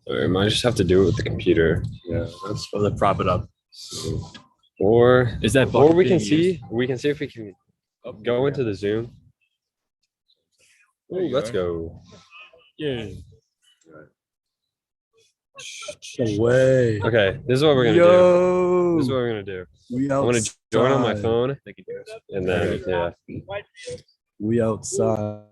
Or I might just have to do it with the computer. Yeah, let's prop it up. Or Is that or bucket we can being used? see we can see if we can go into the Zoom. Oh, you let's go. go. Yeah. No way. Okay, this is what we're gonna do. This is Yo, what we're gonna do. we I'm gonna join on my outside. phone, and then yeah. We outside.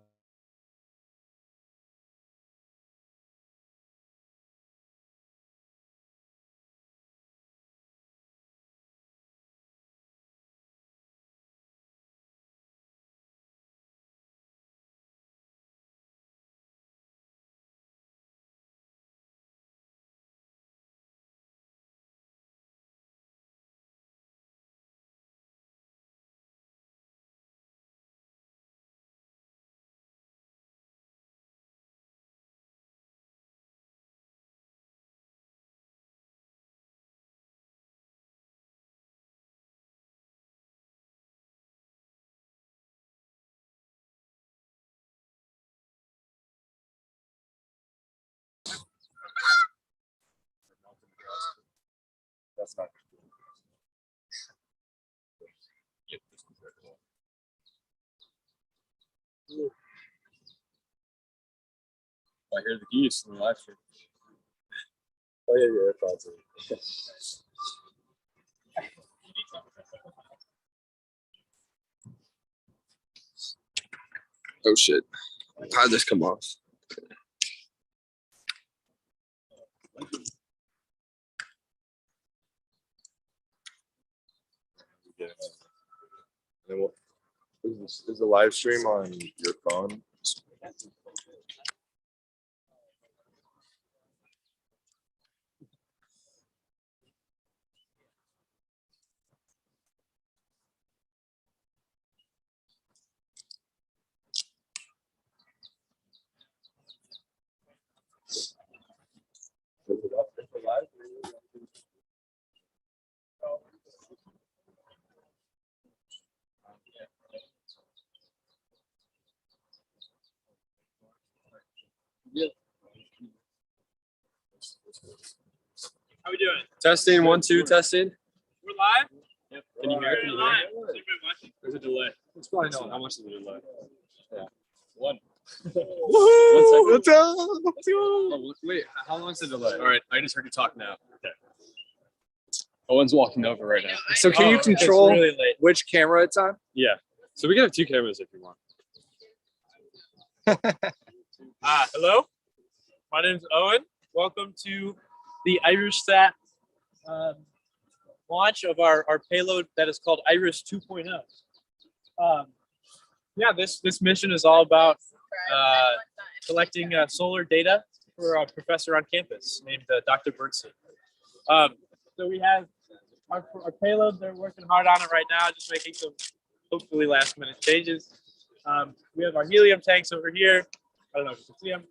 That's not. I hear the geese in the live stream. Oh yeah, yeah, that's awesome. Oh shit! How'd this come off? Yeah. And what is the live stream on your phone? Is it up for live? Yeah. How we doing? Testing 1 2 testing. We're live? Yep. Can you hear it? We're live. Is everybody watching? There's a delay. It's probably not. How much is the delay? Yeah. One. Woohoo! Let's go. Let's go. Oh, wait, how long is the delay? All right, I just heard you talk now. Okay. Owen's walking over right now. So can you control It's really late. which camera it's on? Yeah. So we can have 2 cameras if you want. Hello. My name's Owen. Welcome to the IrisSat launch of our payload that is called Iris 2.0. Yeah, this mission is all about collecting solar data for a professor on campus named Dr. Bernstein. So we have our payload. They're working hard on it right now, just making some hopefully last minute changes. We have our helium tanks over here. I don't know if you can see them.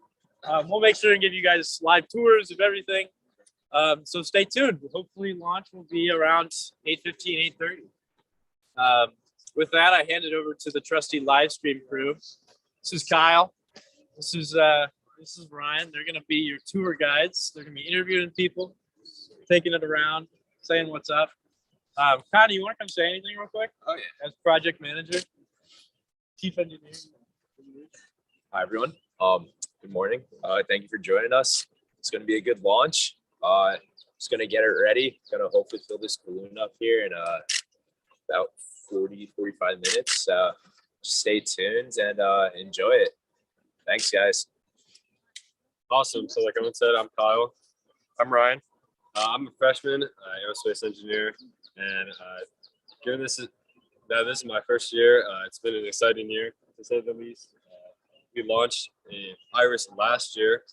We'll make sure and give you guys live tours of everything. So stay tuned. Hopefully launch will be around 8:15, 8:30. With that, I hand it over to the trusty live stream crew. This is Kyle. This is Ryan. They're gonna be your tour guides. They're gonna be interviewing people, taking it around, saying what's up. Kyle, do you want to come say anything real quick? Oh yeah. As project manager, chief engineer. Hi everyone. Good morning. Thank you for joining us. It's going to be a good launch. Just going to get it ready. Going to hopefully fill this balloon up here in about 40-45 minutes. Just stay tuned and enjoy it. Thanks, guys. Awesome. So like Owen said, I'm Kyle. I'm Ryan. I'm a freshman, aerospace engineer, and given this is my first year, it's been an exciting year to say the least. We launched in Iris last year.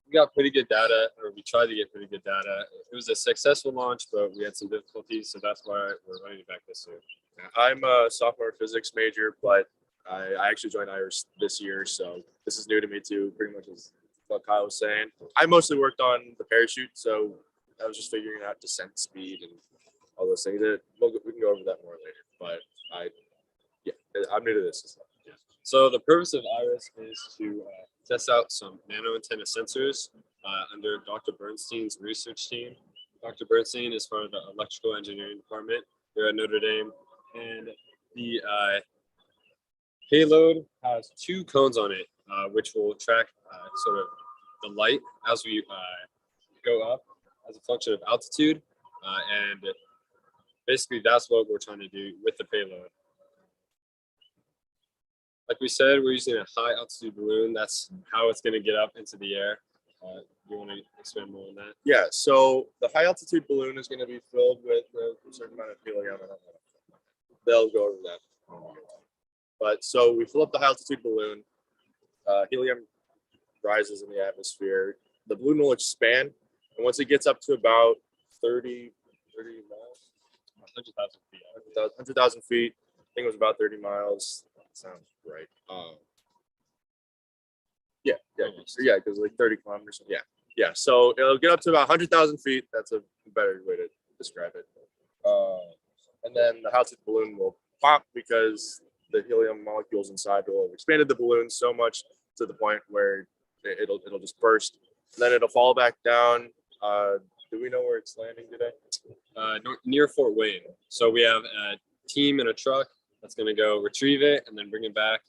We got pretty good data, or we tried to get pretty good data. It was a successful launch, but we had some difficulties, so that's why we're running it back this year. I'm a sophomore physics major, but I actually joined Iris this year, so this is new to me too. Pretty much as what Kyle was saying. I mostly worked on the parachute, so I was just figuring out descent speed and all those things. We can go over that more later, but I'm new to this as well. So the purpose of IRIS is to test out some nano antenna sensors under Dr. Bernstein's research team. Dr. Bernstein is part of the electrical engineering department here at Notre Dame, and the payload has 2 cones on it, which will track sort of the light as we go up as a function of altitude, and basically that's what we're trying to do with the payload. Like we said, we're using a high altitude balloon. That's how it's going to get up into the air. You want to expand more on that? Yeah, so the high altitude balloon is going to be filled with a certain amount of helium. They'll go over that. But so we fill up the high altitude balloon. Helium rises in the atmosphere. The balloon will expand. And once it gets up to about 30 miles, 100,000 feet. 100,000 feet, I think it was about 30 miles. That sounds right. Yeah, because like 30 kilometers. Yeah. So it'll get up to about 100,000 feet. That's a better way to describe it. And then the high altitude balloon will pop because the helium molecules inside will have expanded the balloon so much to the point where it'll just burst. And then it'll fall back down. Do we know where it's landing today? Near Fort Wayne. So we have a team in a truck that's going to go retrieve it and then bring it back.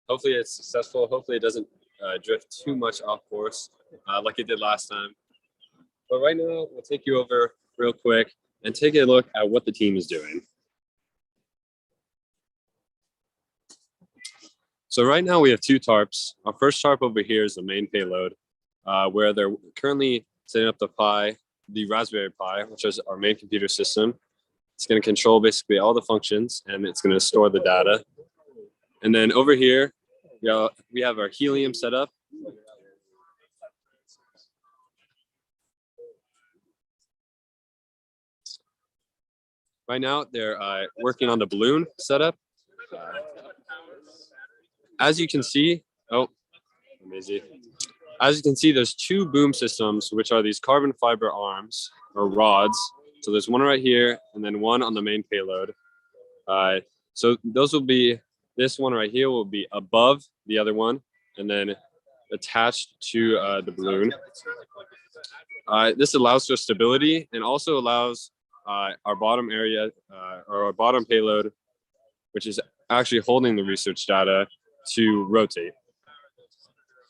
Hopefully it's successful. Hopefully it doesn't drift too much off course like it did last time. But right now, we'll take you over real quick and take a look at what the team is doing. So right now we have 2 tarps. Our first tarp over here is the main payload, where they're currently setting up the Raspberry Pi, which is our main computer system. It's going to control basically all the functions, and it's going to store the data. And then over here, we have our helium set up. Right now, they're working on the balloon setup. As you can see, amazing. As you can see, there's 2 boom systems, which are these carbon fiber arms or rods. So there's one right here, and then one on the main payload. So those will be, this one right here will be above the other one, and then attached to the balloon. This allows for stability and also allows our bottom area or our bottom payload, which is actually holding the research data, to rotate.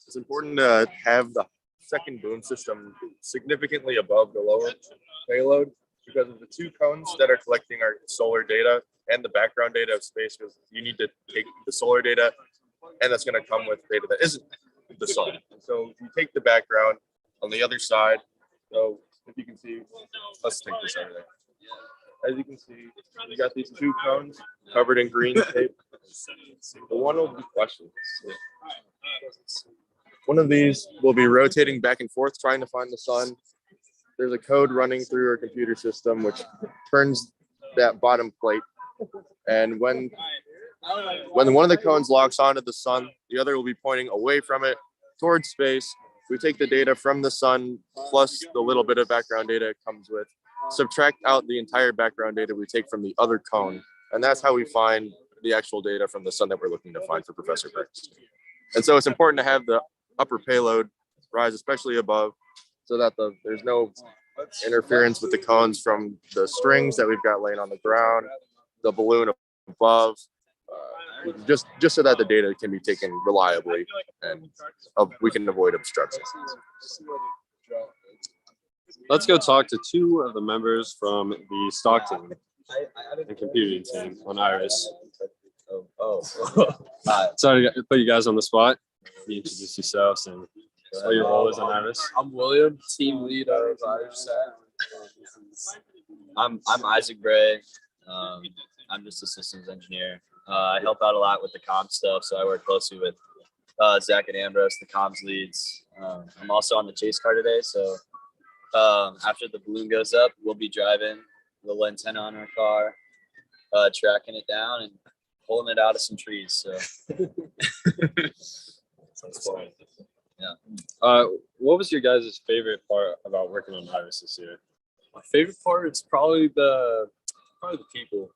It's important to have the second boom system significantly above the lower payload because of the 2 cones that are collecting our solar data and the background data of space, because you need to take the solar data and that's going to come with data that isn't the sun. So if you take the background on the other side, so if you can see, let's take this over there. As you can see, we got these 2 cones covered in green tape. The one will be questions. One of these will be rotating back and forth, trying to find the sun. There's a code running through our computer system, which turns that bottom plate. And when one of the cones locks onto the sun, the other will be pointing away from it towards space. We take the data from the sun plus the little bit of background data it comes with, subtract out the entire background data we take from the other cone. And that's how we find the actual data from the sun that we're looking to find for Professor Bernstein. And so it's important to have the upper payload rise, especially above, so that there's no interference with the cones from the strings that we've got laying on the ground, the balloon above, just so that the data can be taken reliably and we can avoid obstructions. Let's go talk to 2 of the members from the stock team and computing team on IRIS. Sorry to put you guys on the spot. You introduce yourselves and what your role is on IRIS. I'm William, team lead of IRIS. I'm Isaac Bray. I'm just a systems engineer. I help out a lot with the comm stuff, so I work closely with Zach and Ambrose, the comms leads. I'm also on the chase car today, so after the balloon goes up, we'll be driving the little antenna on our car, tracking it down and pulling it out of some trees. So, yeah. What was your guys' favorite part about working on IRIS this year? My favorite part is probably the people.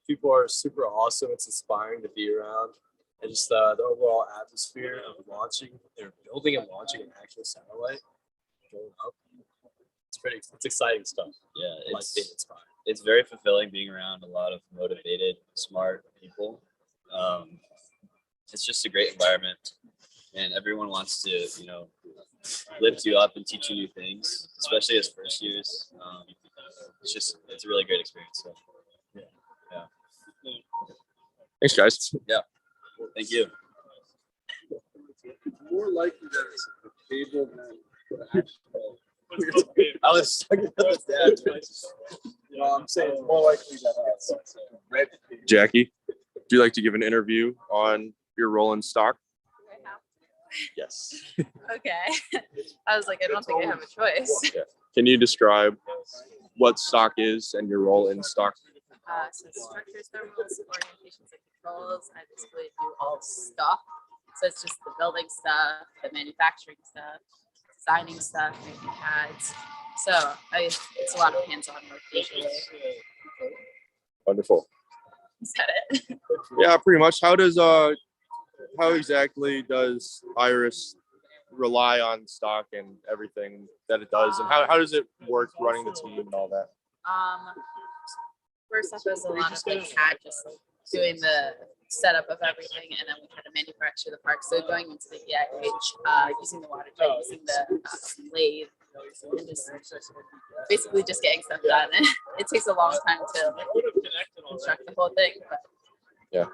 People are super awesome. It's inspiring to be around. and just the overall atmosphere of launching or building and launching an actual satellite going up. It's exciting stuff. Yeah, it's very fulfilling being around a lot of motivated, smart people. It's just a great environment, and everyone wants to, lift you up and teach you new things, especially as first years. It's a really great experience. So, Thanks, guys. thank you. More likely that it's a cable than I was talking about that. I'm saying it's more likely that it's red. Jackie, would you like to give an interview on your role in stock? Yes. Okay. I was like, I don't think I have a choice. Can you describe what stock is and your role in stock? So structures, thermals, orientations, and controls. I basically do all stock. So it's just the building stuff, the manufacturing stuff, designing stuff, making CADs. So it's a lot of hands-on work usually. Wonderful. Is that it? Yeah, pretty much. How exactly does Iris rely on stock and everything that it does, and how does it work running the team and all that? First off, it was a lot of like CAD, just like doing the setup of everything, and then we had to manufacture the parts. So going into the EIH, using the water jet, using the lathe, and just basically just getting stuff done. It takes a long time to construct the whole thing, but yeah.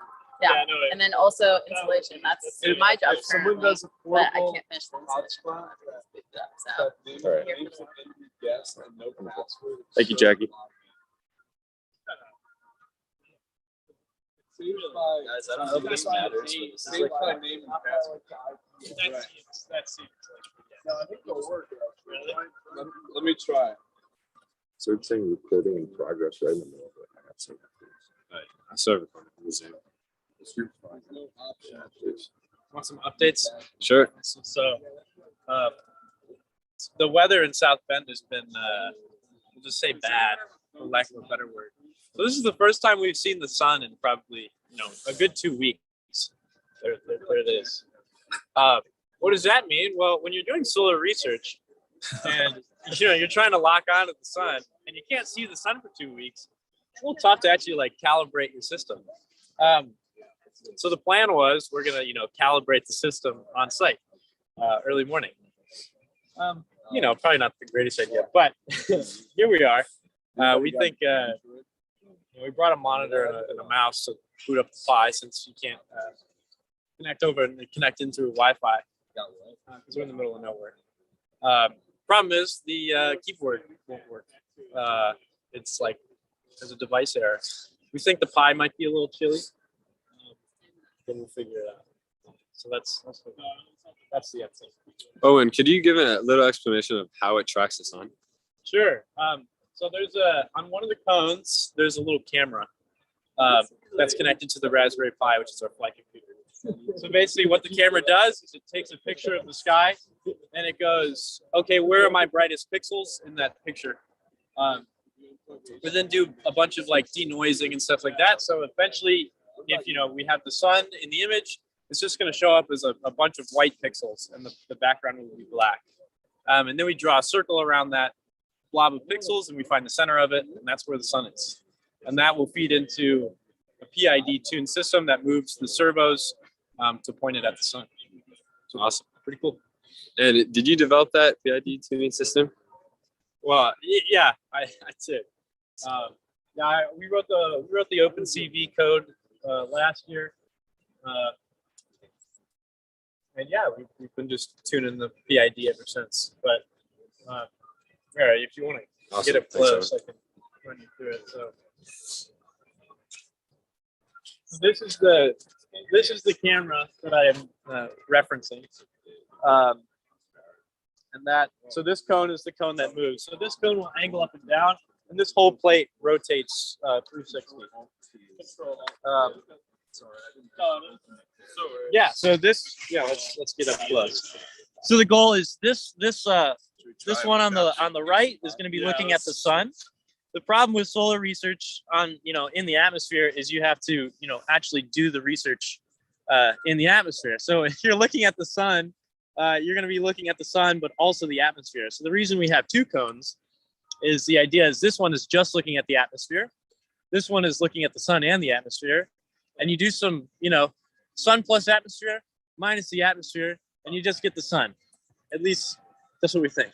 And then also installation. That's my job currently, but I can't finish the installation. So All right. here for the- Thank you, Jackie. Guys, I don't know if this matters, but this is like That seems No, I think it'll work. Let me try. So it's saying recording in progress right in the middle of it. I got some. I started recording in the Zoom. Yeah, please. want some updates. Sure. So, the weather in South Bend has been, we'll just say bad, for lack of a better word. So this is the first time we've seen the sun in probably, a good 2 weeks. There it is. What does that mean? Well, when you're doing solar research and, you're trying to lock onto the sun and you can't see the sun for 2 weeks, it's a little tough to actually like calibrate your system. So the plan was we're gonna, calibrate the system on site early morning. Probably not the greatest idea, but here we are. We think we brought a monitor and a mouse to boot up the Pi, since you can't connect into Wi-Fi because we're in the middle of nowhere. Problem is the keyboard won't work. It's like there's a device error. We think the Pi might be a little chilly. Then we'll figure it out. So that's the answer. Owen, could you give a little explanation of how it tracks the sun? Sure. So there's on one of the cones, there's a little camera that's connected to the Raspberry Pi, which is our flight computer. So basically what the camera does is it takes a picture of the sky and it goes, okay, where are my brightest pixels in that picture? We then do a bunch of like denoising and stuff like that. So eventually, if we have the sun in the image, it's just going to show up as a bunch of white pixels and the background will be black. And then we draw a circle around that blob of pixels and we find the center of it, and that's where the sun is. And that will feed into a PID tuned system that moves the servos to point it at the sun. So awesome. Pretty cool. And did you develop that PID tuning system? Well, yeah, I did. We wrote the OpenCV code last year, and yeah, we've been just tuning the PID ever since. But all right, if you want to Awesome. get it close, I can run you through it. So this is the camera that I am referencing. So this cone is the cone that moves. So this cone will angle up and down, and this whole plate rotates 360. So let's get up close. So the goal is this one on the right is going to be looking at the sun. The problem with solar research in the atmosphere is you have to actually do the research in the atmosphere. So if you're looking at the sun, you're going to be looking at the sun, but also the atmosphere. So the reason we have two cones is the idea is this one is just looking at the atmosphere. This one is looking at the sun and the atmosphere. And you do some, sun plus atmosphere minus the atmosphere, and you just get the sun. At least that's what we think.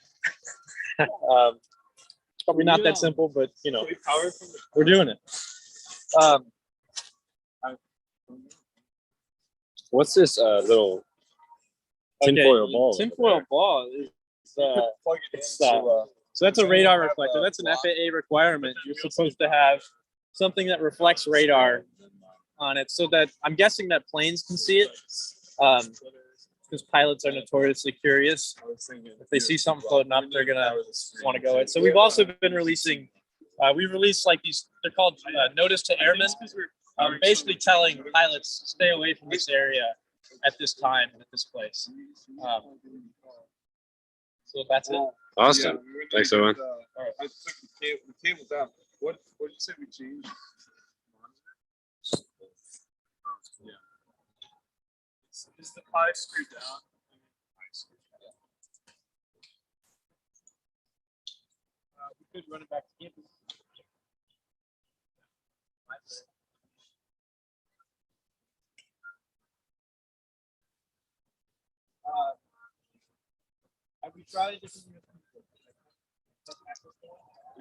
Probably not that simple, but we're doing it. What's this little tinfoil ball? Tinfoil ball is so that's a radar reflector. That's an FAA requirement. You're supposed to have something that reflects radar on it, so that I'm guessing that planes can see it. Because pilots are notoriously curious. If they see something floating up, they're gonna want to go in. So we've also been releasing. We released like these. They're called notice to airmen. Basically telling pilots stay away from this area at this time at this place. So that's it. Awesome. Thanks, Owen. I took the cables out. What did you say we changed? Yeah. Is the pie screwed down? We could run it back to campus. Have we tried different?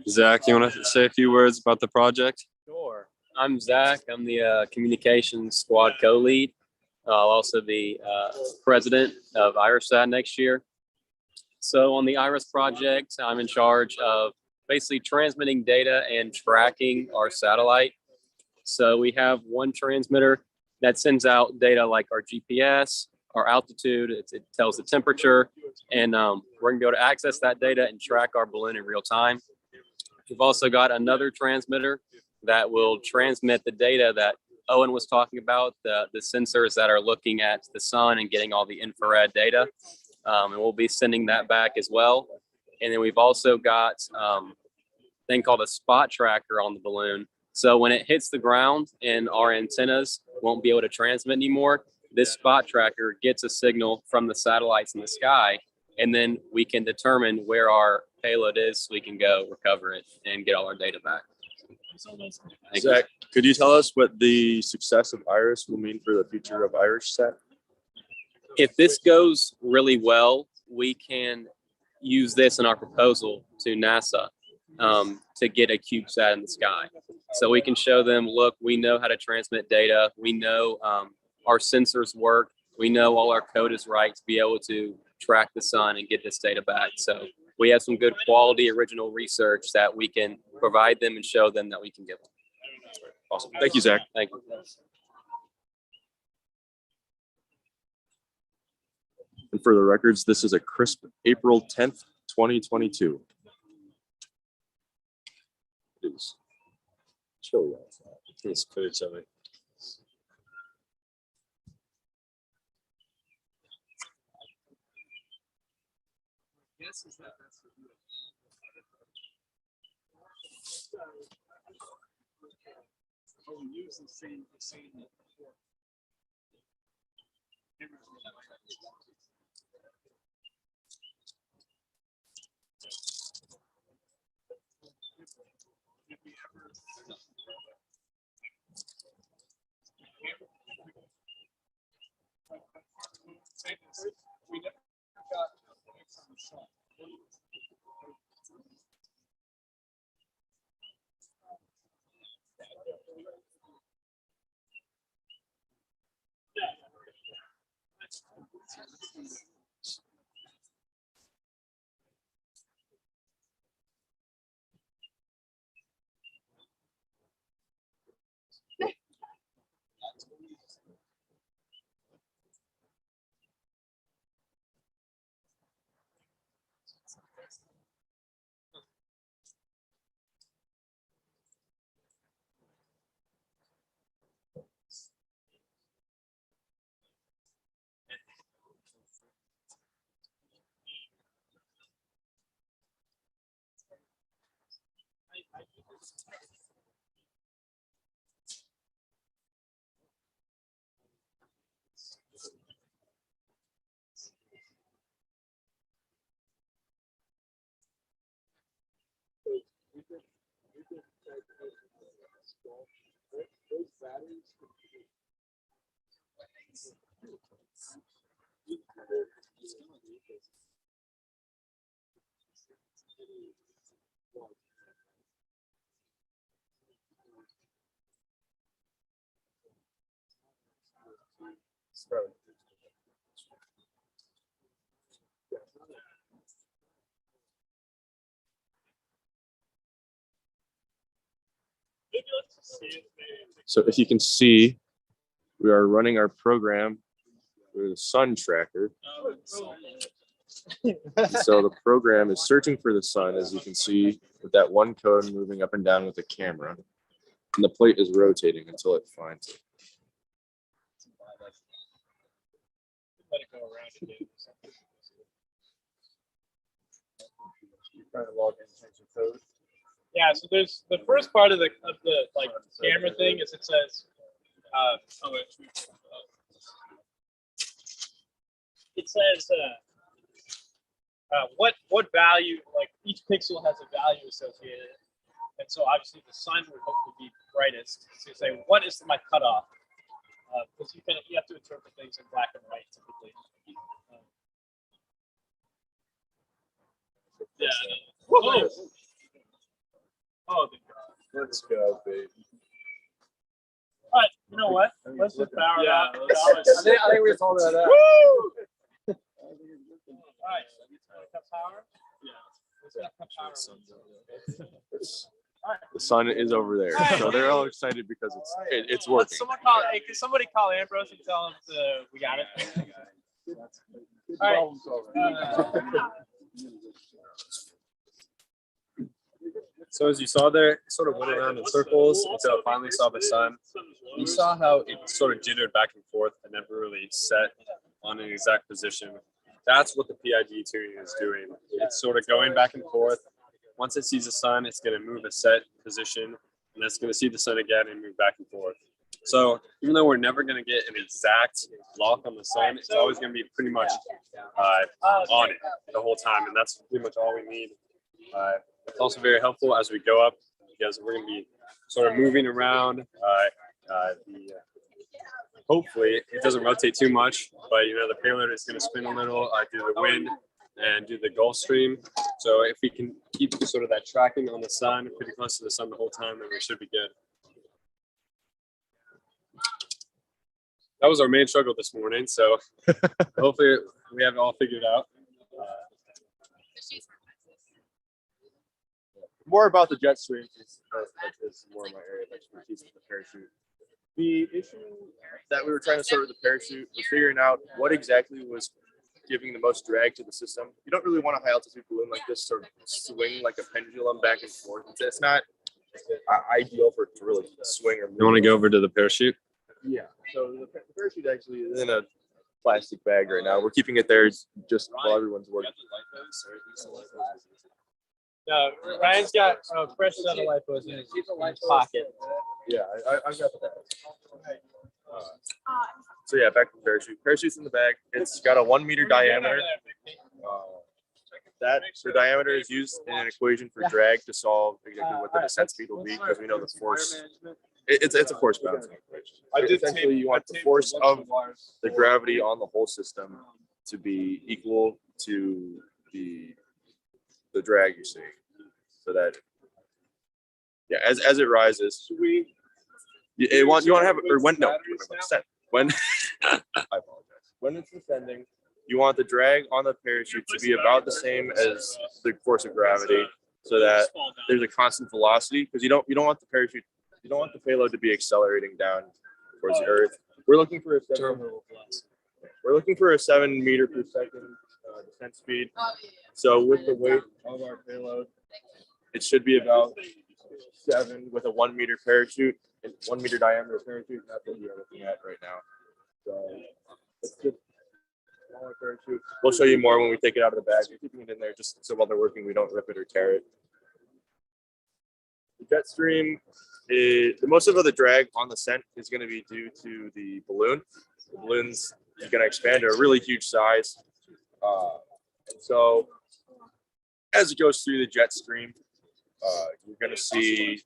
Zach, you want to say a few words about the project? Sure. I'm Zach. I'm the communications squad co-lead. I'll also be president of IrisV2 next year. So on the IRIS project, I'm in charge of basically transmitting data and tracking our satellite. So we have one transmitter that sends out data like our GPS, our altitude, it tells the temperature, and we're gonna be able to access that data and track our balloon in real time. We've also got another transmitter that will transmit the data that Owen was talking about, the sensors that are looking at the sun and getting all the infrared data. And we'll be sending that back as well. And then we've also got a thing called a spot tracker on the balloon. So when it hits the ground and our antennas won't be able to transmit anymore, this spot tracker gets a signal from the satellites in the sky, and then we can determine where our payload is so we can go recover it and get all our data back. Zach, could you tell us what the success of IRIS will mean for the future of IrisSat? If this goes really well, we can use this in our proposal to NASA to get a CubeSat in the sky. So we can show them, look, we know how to transmit data. We know our sensors work. We know all our code is right to be able to track the sun and get this data back. So we have some good quality original research that we can provide them and show them that we can give them. Awesome. Thank you, Zach. Thank you. And for the records, this is a crisp April 10th, 2022. It is chilly outside. It's pretty chilly. Oh, we use the same. Did we ever? We never got from the sun. So if you can see, we are running our program with a sun tracker. So the program is searching for the sun, as you can see, with that one cone moving up and down with the camera. And the plate is rotating until it finds it. Yeah, so there's the first part of the like camera thing is it says what value, like each pixel has a value associated, and so obviously the sun would hopefully be brightest. So you say, what is my cutoff? Because you have to interpret things in black and white typically. Yeah. Whoa. Oh, Let's go, baby. all right. You know what? Let's just power it up. I think we told that out. Woo! All right. Cut power. Yeah. Let's cut power. The sun is over there, so they're all excited because it's working. Can somebody call Ambrose and tell him we got it? All right. So as you saw there, it sort of went around in circles until it finally saw the sun. You saw how it sort of jittered back and forth and never really set on an exact position. That's what the PID tuning is doing. It's sort of going back and forth. Once it sees the sun, it's going to move a set position, and it's going to see the sun again and move back and forth. So even though we're never going to get an exact lock on the sun, it's always going to be pretty much on it the whole time, and that's pretty much all we need. It's also very helpful as we go up because we're going to be sort of moving around. Hopefully it doesn't rotate too much, but the payload is going to spin a little due to the wind and due to the Gulf Stream. So if we can keep sort of that tracking on the sun, pretty close to the sun the whole time, then we should be good. That was our main struggle this morning, so hopefully we have it all figured out. More about the jet stream is more my area of expertise with the parachute. The issue that we were trying to sort with the parachute was figuring out what exactly was giving the most drag to the system. You don't really want a high altitude balloon like this sort of swing like a pendulum back and forth. It's not ideal for it to really swing or move. You want to go over to the parachute? Yeah. So the parachute actually is in a plastic bag right now. We're keeping it there just while everyone's working. Ryan's got a fresh set of lipos in his pocket. Yeah, I've got that. So yeah, back to the parachute. Parachute's in the bag. It's got a 1 meter diameter. The diameter is used in an equation for drag to solve exactly what the descent speed will be, because we know the force. It's a force balancing equation. Essentially, you want the force of the gravity on the whole system to be equal to the drag you're seeing, so that as it rises, you want to have when I apologize, when it's descending, you want the drag on the parachute to be about the same as the force of gravity, so that there's a constant velocity, because you don't want the payload to be accelerating down towards the earth. We're looking for a 7 meter per second descent speed. So with the weight of our payload, it should be about 7 with a 1 meter parachute, 1 meter diameter parachute. That's what we are looking at right now. So it's just a smaller parachute. We'll show you more when we take it out of the bag. We're keeping it in there just so while they're working, we don't rip it or tear it. The jet stream, most of the drag on the scent is going to be due to the balloon. The balloon's going to expand to a really huge size. And so as it goes through the jet stream, you're going to see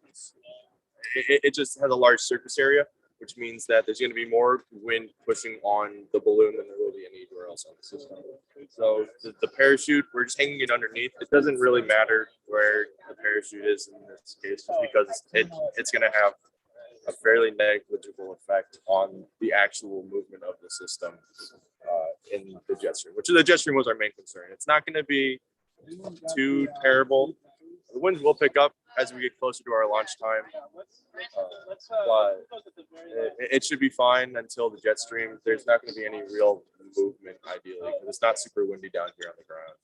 it just has a large surface area. which means that there's going to be more wind pushing on the balloon than there will be anywhere else on the system. So the parachute, we're just hanging it underneath. It doesn't really matter where the parachute is in this case, just because it's going to have a fairly negligible effect on the actual movement of the system in the jet stream, which the jet stream was our main concern. It's not going to be too terrible. The winds will pick up as we get closer to our launch time, but it should be fine until the jet stream. There's not going to be any real movement, ideally, because it's not super windy down here on the ground.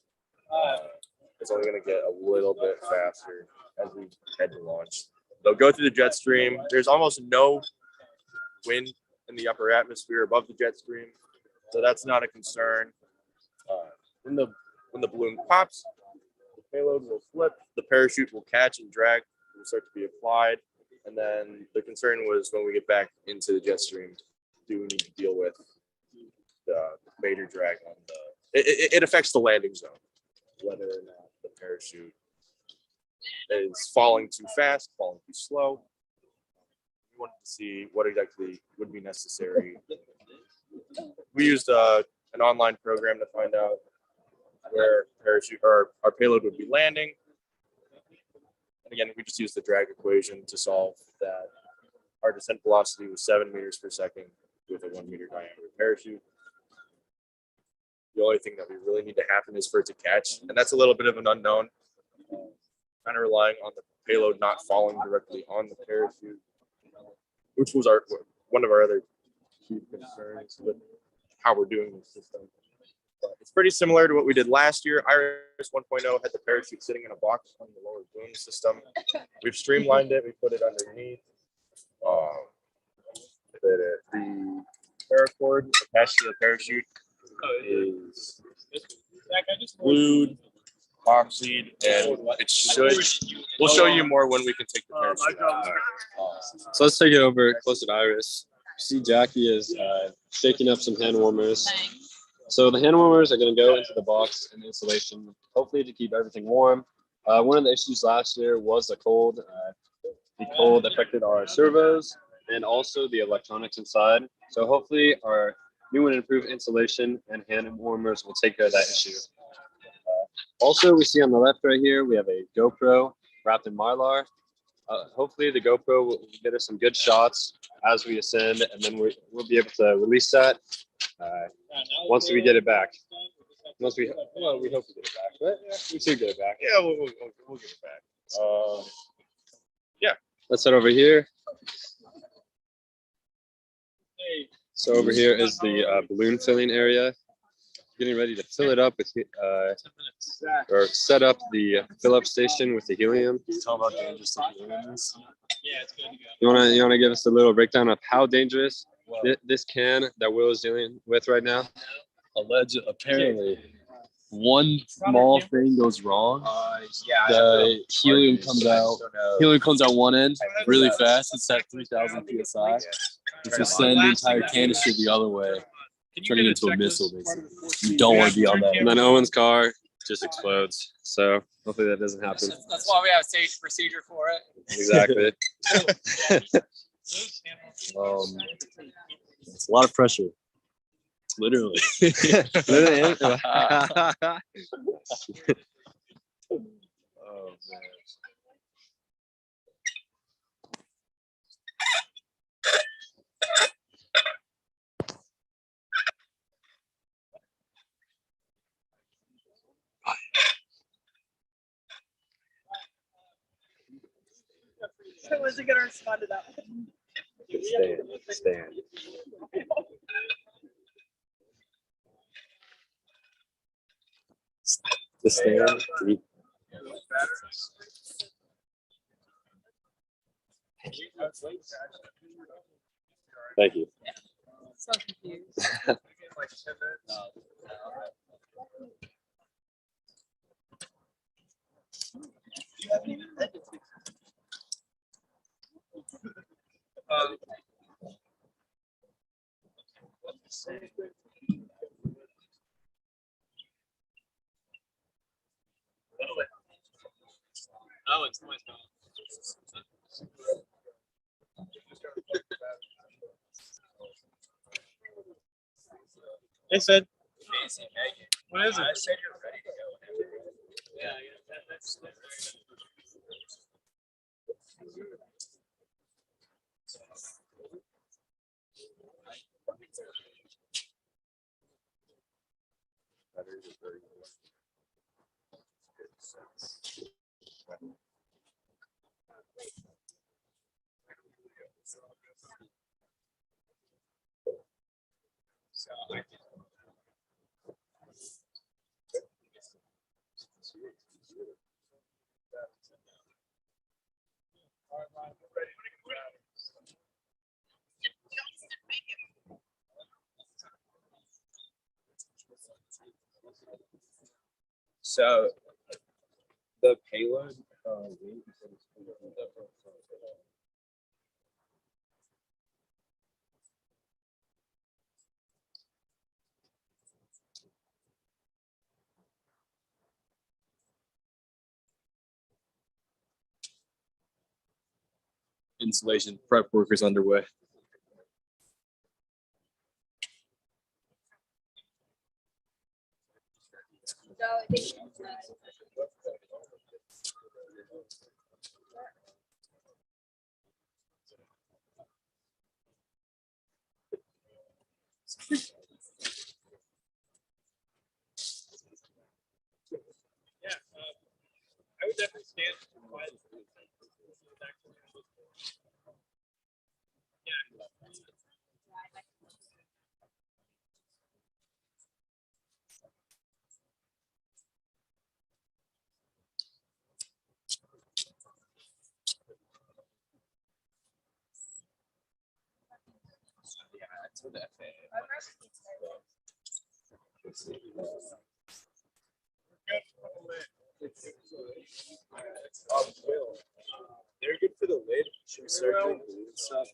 It's only going to get a little bit faster as we head to launch. They'll go through the jet stream. There's almost no wind in the upper atmosphere above the jet stream, so that's not a concern. When the balloon pops, the payload will flip, the parachute will catch and drag, will start to be applied, and then the concern was when we get back into the jet stream, do we need to deal with the major drag on it affects the landing zone, whether or not the parachute is falling too fast, falling too slow. We wanted to see what exactly would be necessary. We used an online program to find out where parachute or our payload would be landing. And again, we just used the drag equation to solve that. Our descent velocity was 7 meters per second with a 1 meter diameter parachute. The only thing that we really need to happen is for it to catch, and that's a little bit of an unknown. Kind of relying on the payload not falling directly on the parachute, which was one of our other key concerns with how we're doing this system. But it's pretty similar to what we did last year. Iris 1.0 had the parachute sitting in a box on the lower boom system. We've streamlined it. We put it underneath. The paracord attached to the parachute is glued, epoxied, and it should. We'll show you more when we can take the parachute out. So let's take it over closer to Iris. See, Jackie is shaking up some hand warmers. So the hand warmers are going to go into the box and insulation, hopefully to keep everything warm. One of the issues last year was the cold. The cold affected our servos and also the electronics inside. So hopefully our new and improved insulation and hand warmers will take care of that issue. Also, we see on the left right here, we have a GoPro wrapped in Mylar. Hopefully the GoPro will get us some good shots as we ascend, and then we'll be able to release that once we get it back. We hope to get it back, right? Yeah, we should get it back. Yeah, we'll get it back. Yeah. Let's head over here. So over here is the balloon filling area. Getting ready to fill it up with, or set up the fill-up station with the helium. Tell about dangerous the helium is. You wanna give us a little breakdown of how dangerous this can that Will is dealing with right now? Apparently, one small thing goes wrong. The helium comes out. Helium comes out one end really fast. It's at 3,000 psi. If you send the entire canister the other way, turning into a missile, basically. You don't want to be on that. And then Owen's car just explodes. So hopefully that doesn't happen. That's why we have safe procedure for it. Exactly. It's a lot of pressure. Literally. Oh man. So was he gonna respond to that? Stand. The stand. Thank you. So confused. Oh, it's my They said, Amazing, Megan. what is it? I said you're ready to go. Yeah, that's So the payload. Installation prep work is underway. yeah. I would definitely stand by the They're good for the lid. Should we start doing glue and stuff?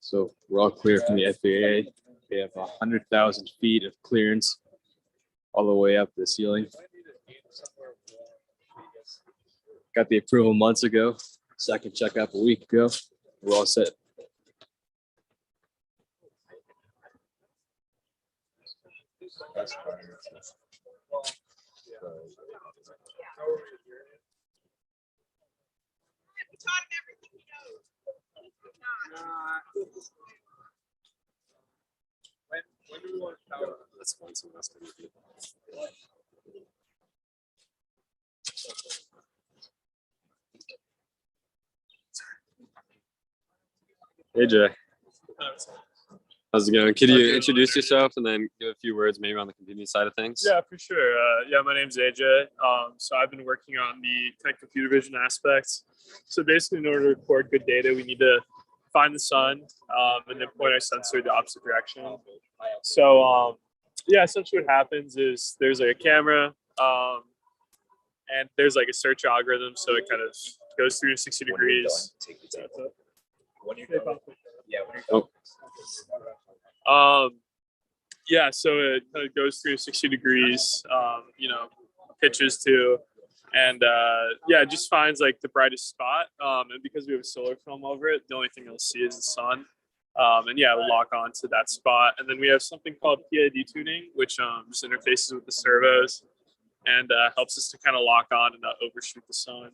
So we're all clear from the FAA. We have 100,000 feet of clearance all the way up the ceiling. Got the approval months ago. Second checkup a week ago. We're all set. When do we want to power? That's fine. So that's gonna be. Hey Jay, how's it going? Could you introduce yourself and then give a few words maybe on the computing side of things? Yeah, for sure. Yeah, my name's AJ. So I've been working on the tech computer vision aspects. So basically, in order to record good data, we need to find the sun and then point our sensor the opposite direction. So yeah, essentially what happens is there's like a camera and there's like a search algorithm. So it kind of goes 360 degrees. When you're done, yeah, when you're done. Yeah, so it kind of goes 360 degrees, pitches to, and yeah, it just finds like the brightest spot. And because we have a solar film over it, the only thing you'll see is the sun. And yeah, it'll lock on to that spot. And then we have something called PID tuning, which just interfaces with the servos and helps us to kind of lock on and not overshoot the sun.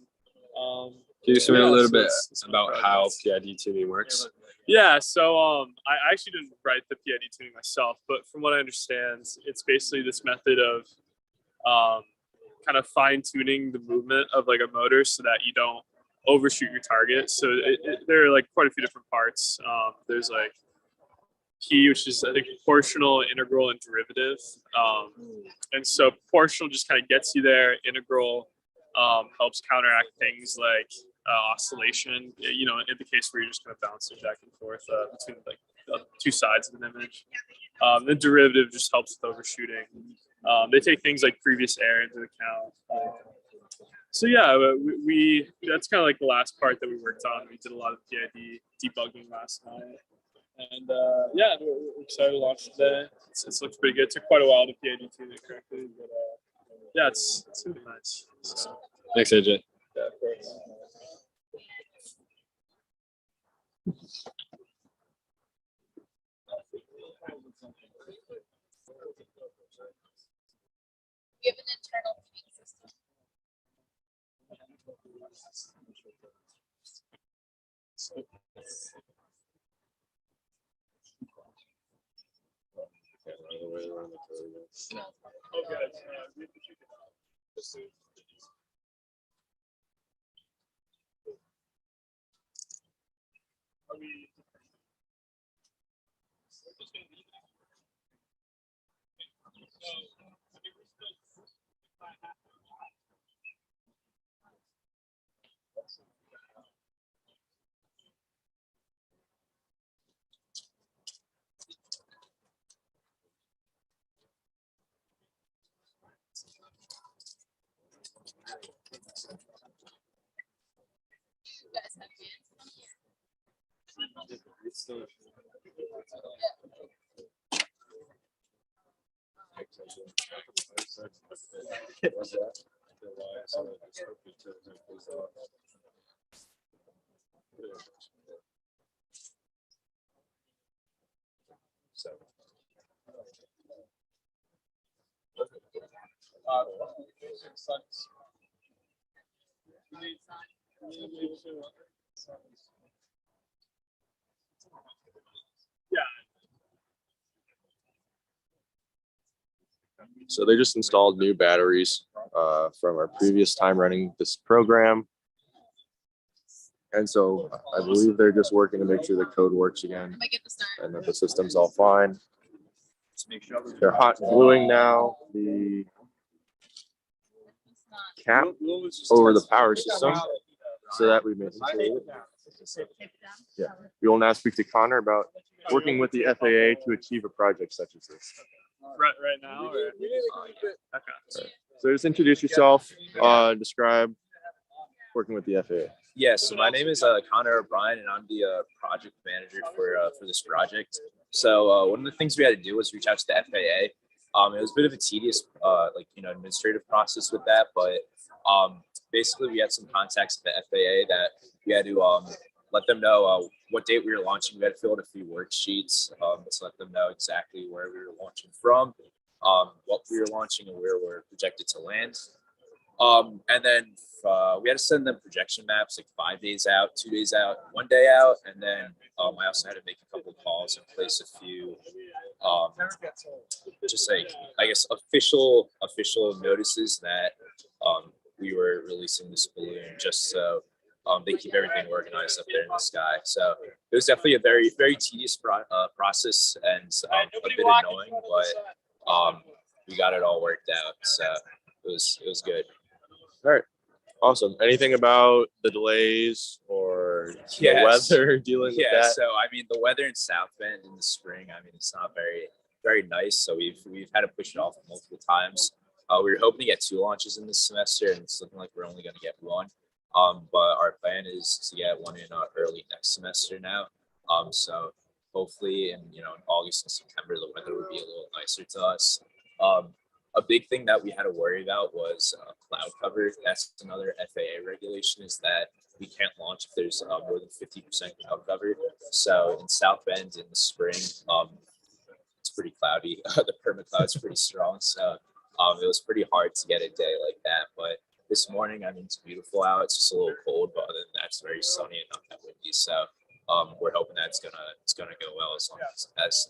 Can you explain a little bit it's about how PID tuning works? Yeah, so I actually didn't write the PID tuning myself, but from what I understand, it's basically this method of kind of fine tuning the movement of like a motor so that you don't overshoot your target. So there are like quite a few different parts. There's like key, which is I think proportional, integral, and derivative. And so proportional just kind of gets you there. Integral helps counteract things like oscillation. You know, in the case where you're just kind of bouncing back and forth between like the two sides of an image. The derivative just helps with overshooting. They take things like previous air into account. So yeah, we that's kind of like the last part that we worked on. We did a lot of PID debugging last night. And yeah, we're excited to launch today. It looks pretty good. It took quite a while to PID tune it correctly, but yeah, it's really nice. So, Thanks, AJ. yeah, of course. We have an internal heating system. You guys have So they just installed new batteries from our previous time running this program. And so I believe they're just working to make sure the code works again and that the system's all fine. They're hot gluing now the cap over the power system so that we may insulate it. Yeah. We will now speak to Connor about working with the FAA to achieve a project such as this. Right now? Or? Okay. Right. So just introduce yourself, describe working with the FAA. Yeah, so my name is Connor O'Brien, and I'm the project manager for this project. So one of the things we had to do was reach out to the FAA. It was a bit of a tedious, administrative process with that, but basically we had some contacts at the FAA that we had to let them know what date we were launching. We had to fill out a few worksheets to let them know exactly where we were launching from, what we were launching, and where we're projected to land. And then we had to send them projection maps like 5 days out, 2 days out, 1 day out. And then I also had to make a couple of calls and place a few, just like, I guess, official notices that we were releasing this balloon just so they keep everything organized up there in the sky. So it was definitely a very, very tedious process and a bit annoying, but we got it all worked out. So it was good. All right. Awesome. Anything about the delays or the weather dealing with that? Yeah, so I mean, the weather in South Bend in the spring, I mean, it's not very, very nice. So we've had to push it off multiple times. We were hoping to get 2 launches in this semester, and it's looking like we're only going to get 1. But our plan is to get 1 in early next semester now. So hopefully in August and September, the weather would be a little nicer to us. A big thing that we had to worry about was cloud cover. That's another FAA regulation, is that we can't launch if there's more than 50% cloud cover. So in South Bend in the spring, it's pretty cloudy. The permacloud's pretty strong. So it was pretty hard to get a day like that. But this morning. I mean, it's beautiful out. It's just a little cold, but other than that, it's very sunny and not that windy. So we're hoping that it's gonna go well as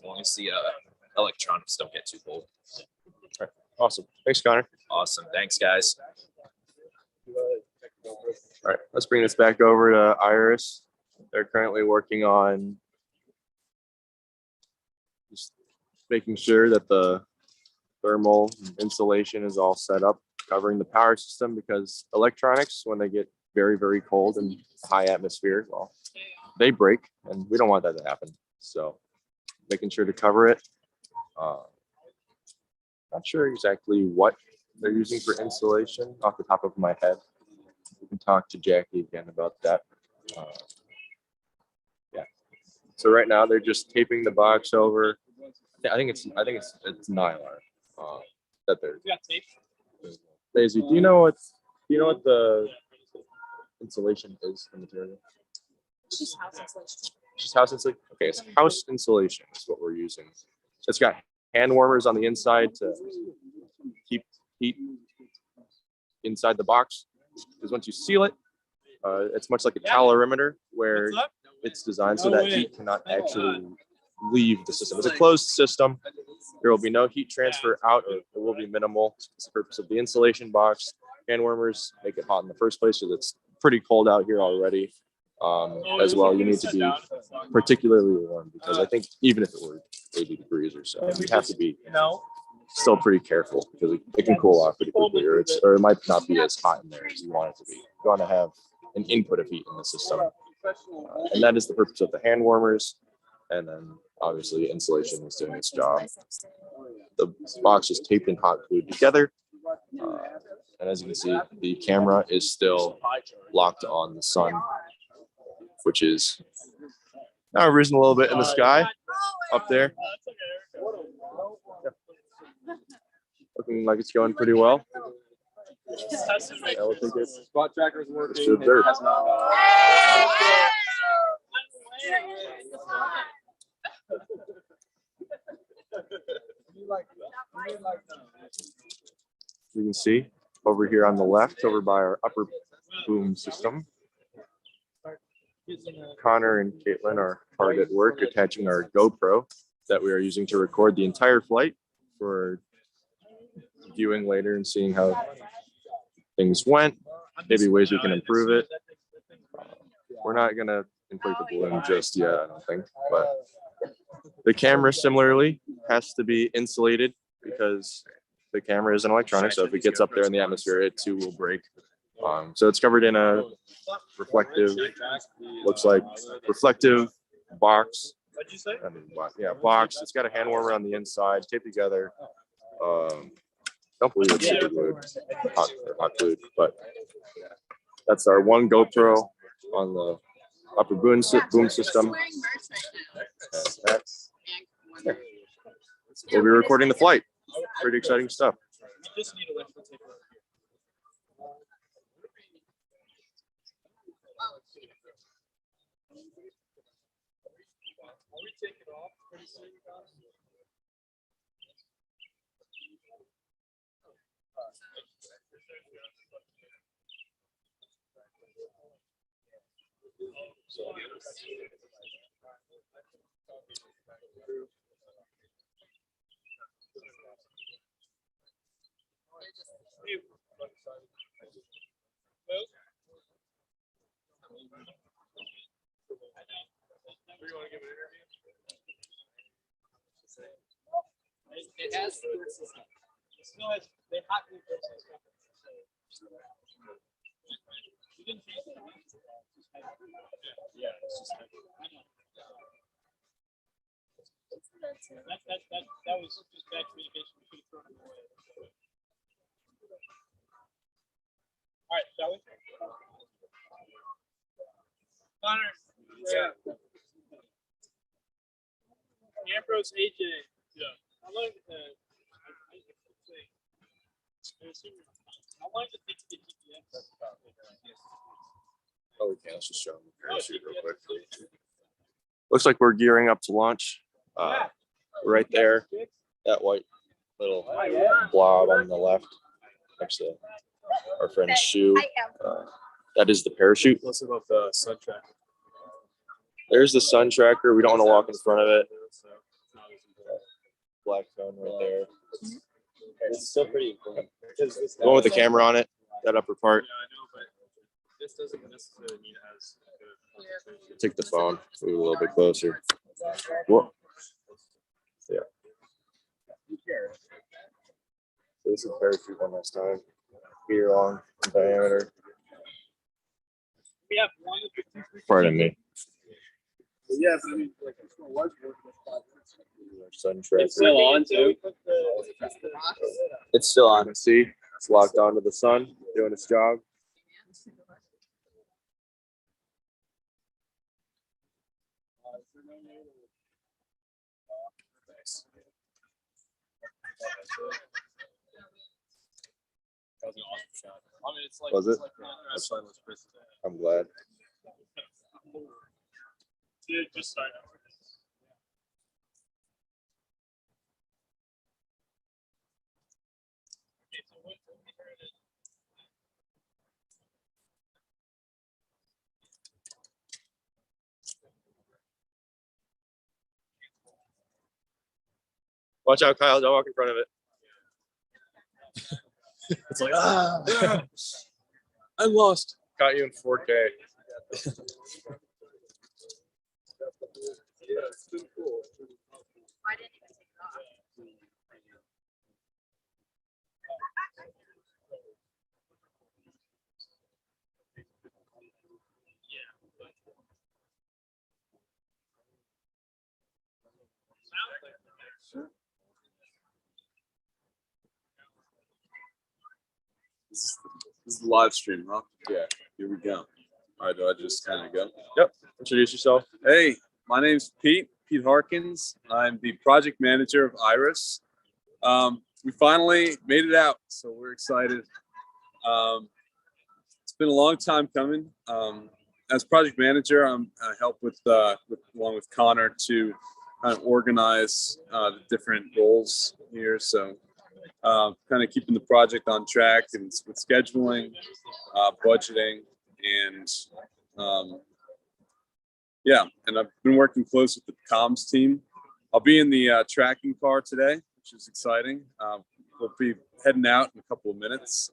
long as the electronics don't get too cold. Awesome. Thanks, Connor. Awesome. Thanks, guys. All right, let's bring this back over to Iris. They're currently working on just making sure that the thermal insulation is all set up, covering the power system, because electronics, when they get very, very cold and high atmosphere, well, they break, and we don't want that to happen. So making sure to cover it. Not sure exactly what they're using for insulation off the top of my head. We can talk to Jackie again about that. Yeah. So right now they're just taping the box over. I think it's nylon that they're. Daisy, do you know what the insulation is, the material? It's just house insulation. Just house insulation. Okay, it's house insulation is what we're using. It's got hand warmers on the inside to keep heat inside the box, because once you seal it, it's much like a calorimeter where it's designed so that heat cannot actually leave the system. It's a closed system. There will be no heat transfer out, or it will be minimal. It's the purpose of the insulation box. Hand warmers make it hot in the first place, because it's pretty cold out here already. As well, you need to be particularly warm, because I think even if it were 80 degrees or so, you have to be still pretty careful, because it can cool off pretty quickly, or it might not be as hot in there as you want it to be. You want to have an input of heat in the system, and that is the purpose of the hand warmers. And then obviously insulation is doing its job. The box is taped and hot glued together, and as you can see, the camera is still locked on the sun, which is now risen a little bit in the sky up there. Looking like it's going pretty well. We'll take it. Spot tracker's working. Should there. You can see over here on the left, over by our upper boom system, Connor and Caitlin are hard at work attaching our GoPro that we are using to record the entire flight for viewing later and seeing how things went, maybe ways we can improve it. We're not going to inflate the balloon just yet, I don't think, but the camera similarly has to be insulated, because the camera is an electronic, so if it gets up there in the atmosphere, it too will break. So it's covered in a reflective, looks like reflective box. I mean, yeah, box. It's got a hand warmer on the inside, taped together. Don't believe it's super glued, hot glued, but that's our one GoPro on the upper boom system. And that's, yeah. We'll be recording the flight. Pretty exciting stuff. It has still has they hot glue system. You didn't change it? Yeah, it's just that was just bad communication. We should have thrown it away. All right, shall we? Connor, yeah. Ambrose AJ. Yeah. How long? How long does it take to get GPS? Oh, we can. Let's just show them the parachute real quick. Looks like we're gearing up to launch. Right there, that white little blob on the left next to our friend's shoe. That is the parachute. What's about the sun track? There's the sun tracker. We don't want to walk in front of it. Black phone right there. It's still pretty cool. The one with the camera on it, that upper part. Yeah, I know, but this doesn't necessarily mean it has good. Take the phone, move a little bit closer. Whoa. Yeah. So this is parachute one last time. Meter long in diameter. We have one of the two. Pardon me. Yes, I mean, like, it's not large, but Sun tracker. It's still on too. It's still on. See, it's locked onto the sun, doing its job. That was an awesome shot. I mean, it's like, Was it? That's fine with Chris. I'm glad. Dude, just start over. Watch out, Kyle. Don't walk in front of it. It's like, ah, I'm lost. Caught you in 4K. Why didn't you take it off? This is the live stream, huh? Yeah. Here we go. All right, do I just kind of go? Yep. Introduce yourself. Hey, my name's Pete Harkins. I'm the project manager of Iris. We finally made it out, so we're excited. It's been a long time coming. As project manager, I help with along with Connor to kind of organize the different roles here. So kind of keeping the project on track and with scheduling, budgeting, and yeah, and I've been working close with the comms team. I'll be in the tracking car today, which is exciting. We'll be heading out in a couple of minutes,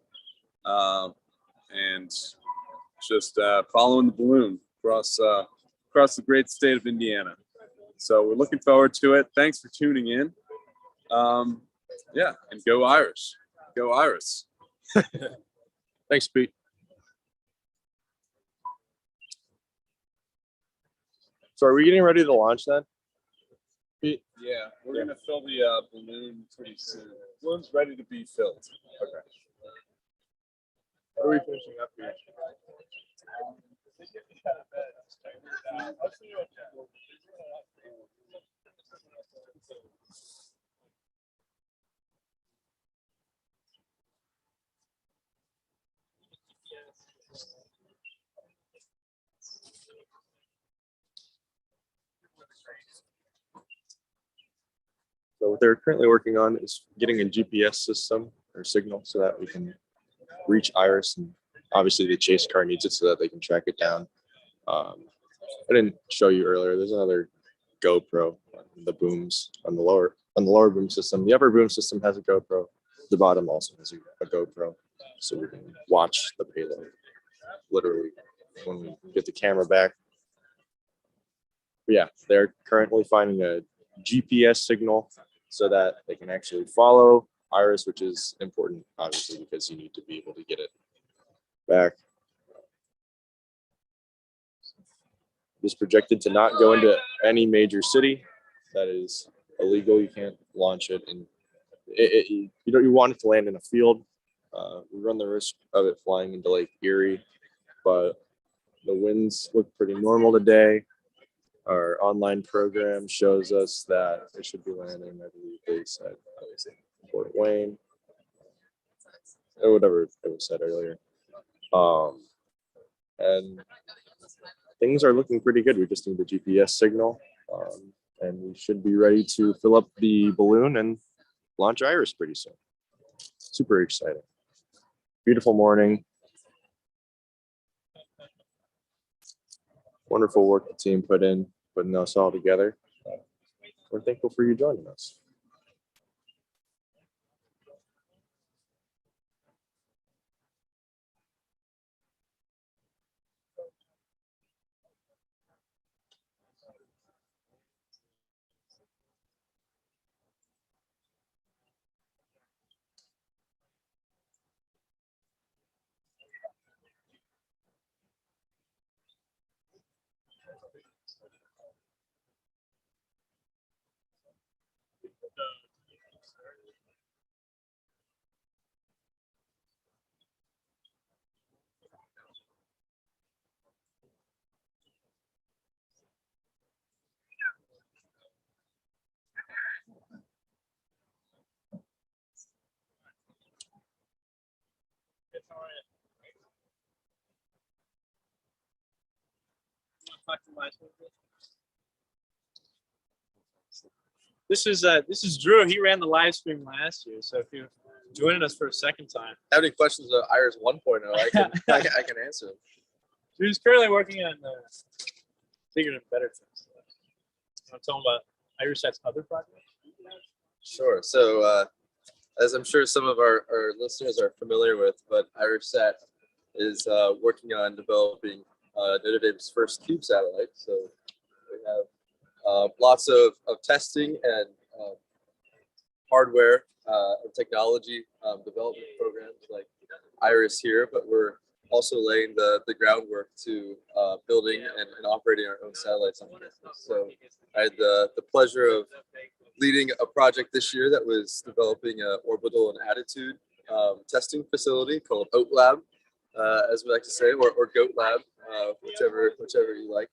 and just following the balloon across the great state of Indiana. So we're looking forward to it. Thanks for tuning in. Yeah, and go Irish. Go Iris. Thanks, Pete. So are we getting ready to launch then? Yeah, we're gonna fill the balloon pretty soon. Balloon's ready to be filled. Okay. What are we finishing up here? So what they're currently working on is getting a GPS system or signal so that we can reach Iris, and obviously the chase car needs it so that they can track it down. I didn't show you earlier. There's another GoPro on the booms on the lower boom system. The upper boom system has a GoPro. The bottom also has a GoPro, so we can watch the payload literally when we get the camera back. But yeah, they're currently finding a GPS signal so that they can actually follow Iris, which is important, obviously, because you need to be able to get it back. It's projected to not go into any major city. That is illegal. You can't launch it, and you want it to land in a field. We run the risk of it flying into Lake Erie, but the winds look pretty normal today. Our online program shows us that it should be landing, I believe they said, Fort Wayne, or whatever it was said earlier. And things are looking pretty good. We just need the GPS signal, and we should be ready to fill up the balloon and launch Iris pretty soon. Super exciting. Beautiful morning. Wonderful work the team put in, putting us all together. We're thankful for you joining us. This is Drew. He ran the live stream last year, so if you're joining us for a second time, Have any questions about Iris 1.0? I can answer them. Drew's currently working on bigger and better things. I'm talking about IrisV's other projects. Sure. So, as I'm sure some of our listeners are familiar with, but IrisSat is working on developing Notre Dame's first cube satellite. So we have lots of testing and hardware and technology development programs like Iris here, but we're also laying the groundwork to building and operating our own satellites on campus. So I had the pleasure of leading a project this year that was developing an orbital and attitude testing facility called OAT Lab, as we like to say, or GOAT Lab, whichever you like.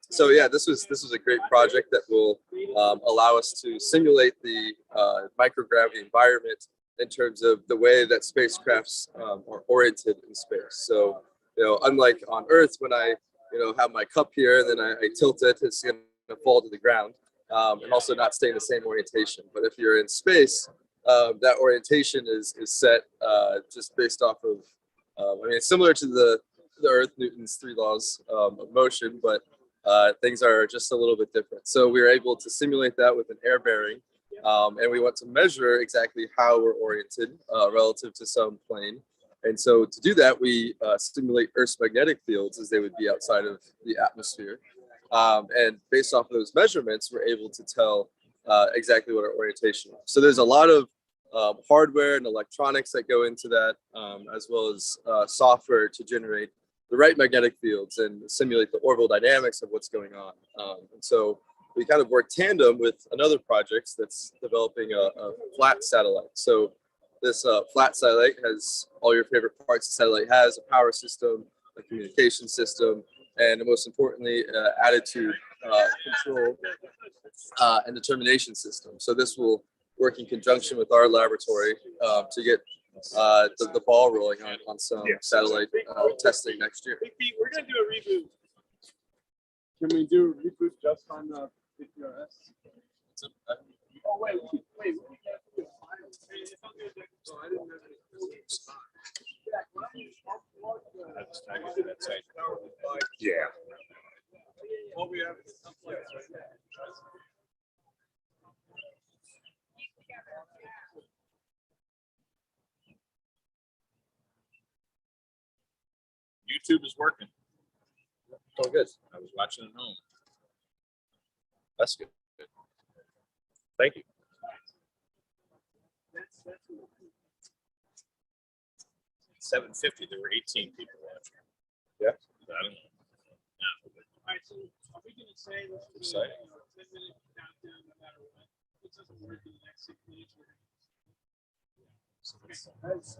So yeah, this was a great project that will allow us to simulate the microgravity environment in terms of the way that spacecrafts are oriented in space. So, unlike on Earth, when I, have my cup here and then I tilt it, it's going to fall to the ground, and also not stay in the same orientation. But if you're in space, that orientation is set just based off of, it's similar to the Earth, Newton's 3 laws of motion, but things are just a little bit different. So we were able to simulate that with an air bearing, and we want to measure exactly how we're oriented relative to some plane. And so to do that, we simulate Earth's magnetic fields as they would be outside of the atmosphere. And based off of those measurements, we're able to tell exactly what our orientation is. So there's a lot of hardware and electronics that go into that, as well as software to generate the right magnetic fields and simulate the orbital dynamics of what's going on. And so we kind of work tandem with another project that's developing a flat satellite. So this flat satellite has all your favorite parts the satellite has: a power system, a communication system, and most importantly, attitude control and determination system. So this will work in conjunction with our laboratory to get the ball rolling on some satellite testing next year. Hey, Pete, we're gonna do a reboot. Can we do a reboot just on the PRS? Oh wait. I didn't know Yeah. what we have. YouTube is working. Oh, good. I was watching at home. That's good. Thank you. 750. There were 18 people watching. Yeah. I don't know. All right, so are we gonna say let's do Exciting. 10-minute countdown no matter what? If it doesn't work in the next 6 minutes, we're gonna.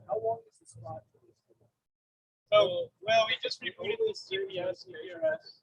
How long is the slot for this? So, well, we just rebooted this GPS and PRS.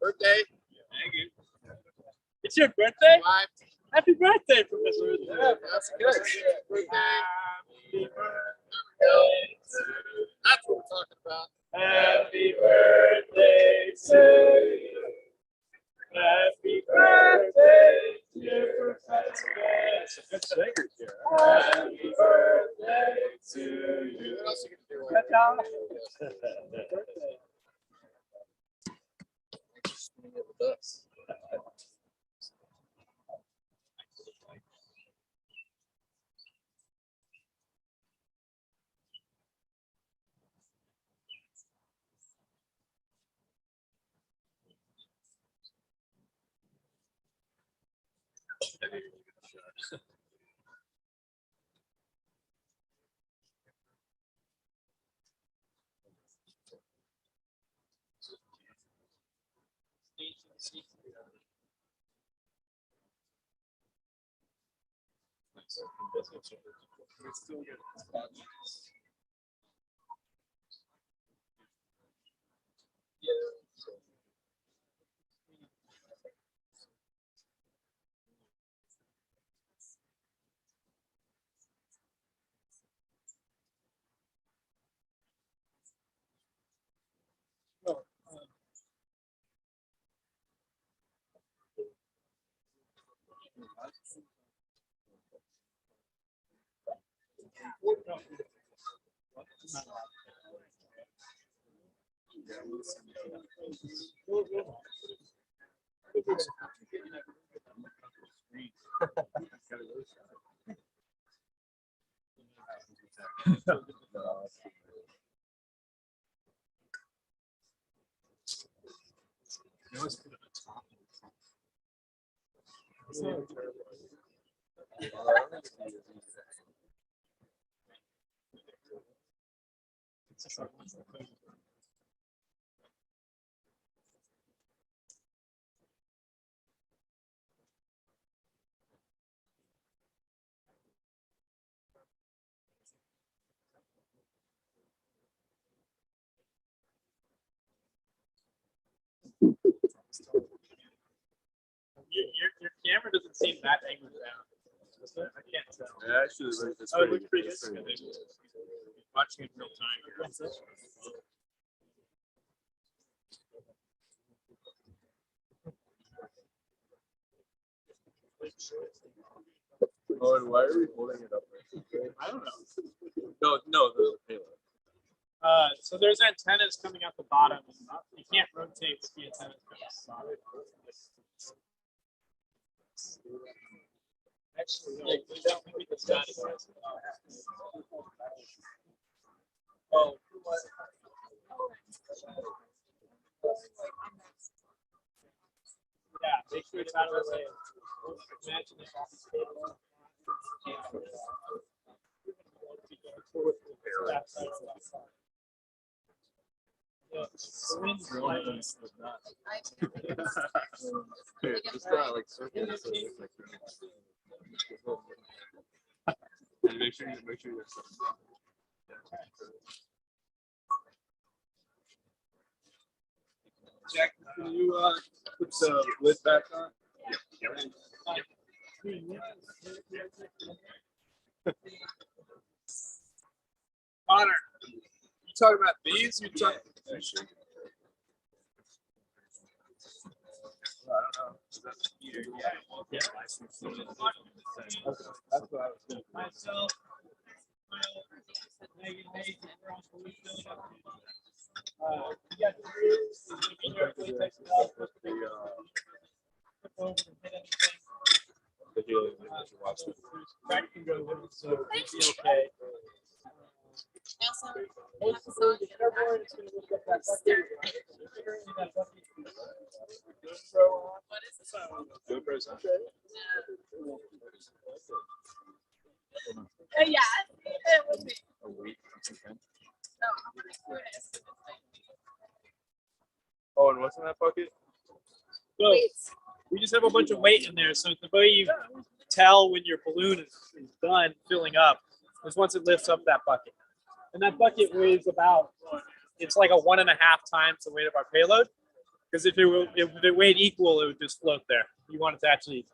Birthday. It's your birthday? Happy birthday, Professor. Yeah, that's good. Happy That's what we're talking about. Happy birthday to you. Happy birthday, dear Professor. Good singers here. Happy birthday to you. What else you can do? Good job. Birthday. Your camera doesn't seem that angled down. I can't tell. Yeah, actually, it's Oh, it looks pretty good. Watching it in real time here. Oh, and why are we holding it up? I don't know. No, the payload. So there's antennas coming out the bottom. You can't rotate with the antennas coming out the bottom. Actually, no, we don't think it's that. Oh, yeah, make sure it's out of the way. Imagine if all these cables. The wind's blowing. Just like circle. And make sure you're Jack, can you put the lid back on? Connor, you talking about these? You talking? I don't know. That's what I was thinking. Myself, Megan, Nate, you got Drew, who's gonna be here for the next over and hit anything. Brad can go with it, so it'll be okay. Also, have a song in the Everyone is gonna look up that bucket. What is this? GoPro's on. Yeah, it would be. A week. Oh, and what's in that bucket? So we just have a bunch of weight in there. So the way you tell when your balloon is done filling up is once it lifts up that bucket. And that bucket weighs about, it's like a 1.5 times the weight of our payload. Because if it weighed equal, it would just float there. You want it to actually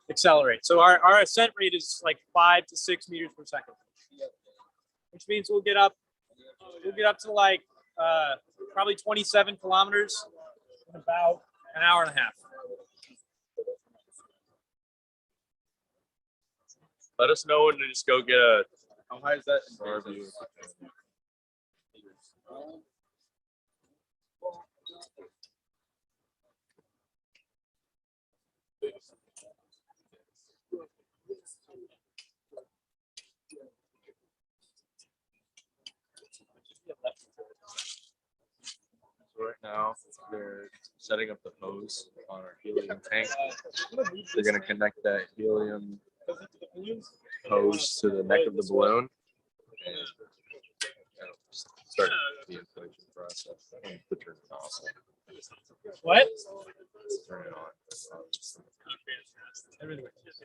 accelerate. So our ascent rate is like 5 to 6 meters per second, which means we'll get up to like probably 27 kilometers in about an hour and a half. Let us know when to just go get a. How high is that in our view? So right now they're setting up the hose on our helium tank. They're going to connect that helium hose to the neck of the balloon and start the inflation process. I need to turn it off. What? Turn it on.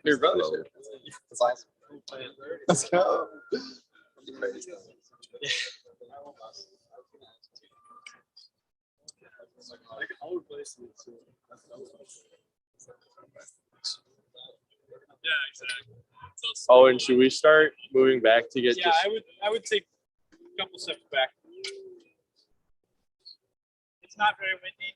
Your brother's here. Let's go. Yeah, exactly. Oh, and should we start moving back to get? Yeah, just... I would take a couple steps back. It's not very windy.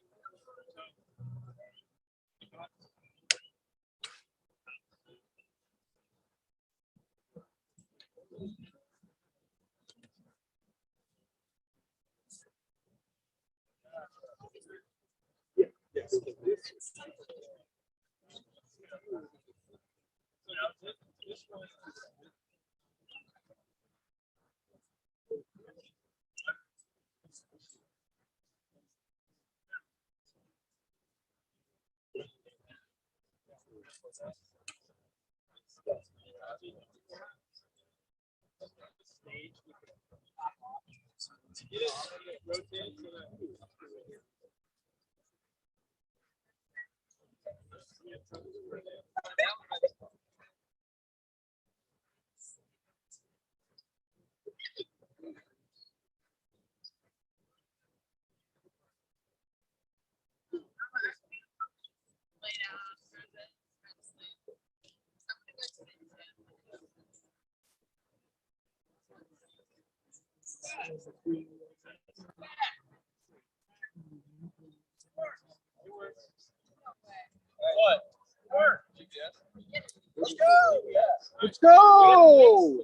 Let's go!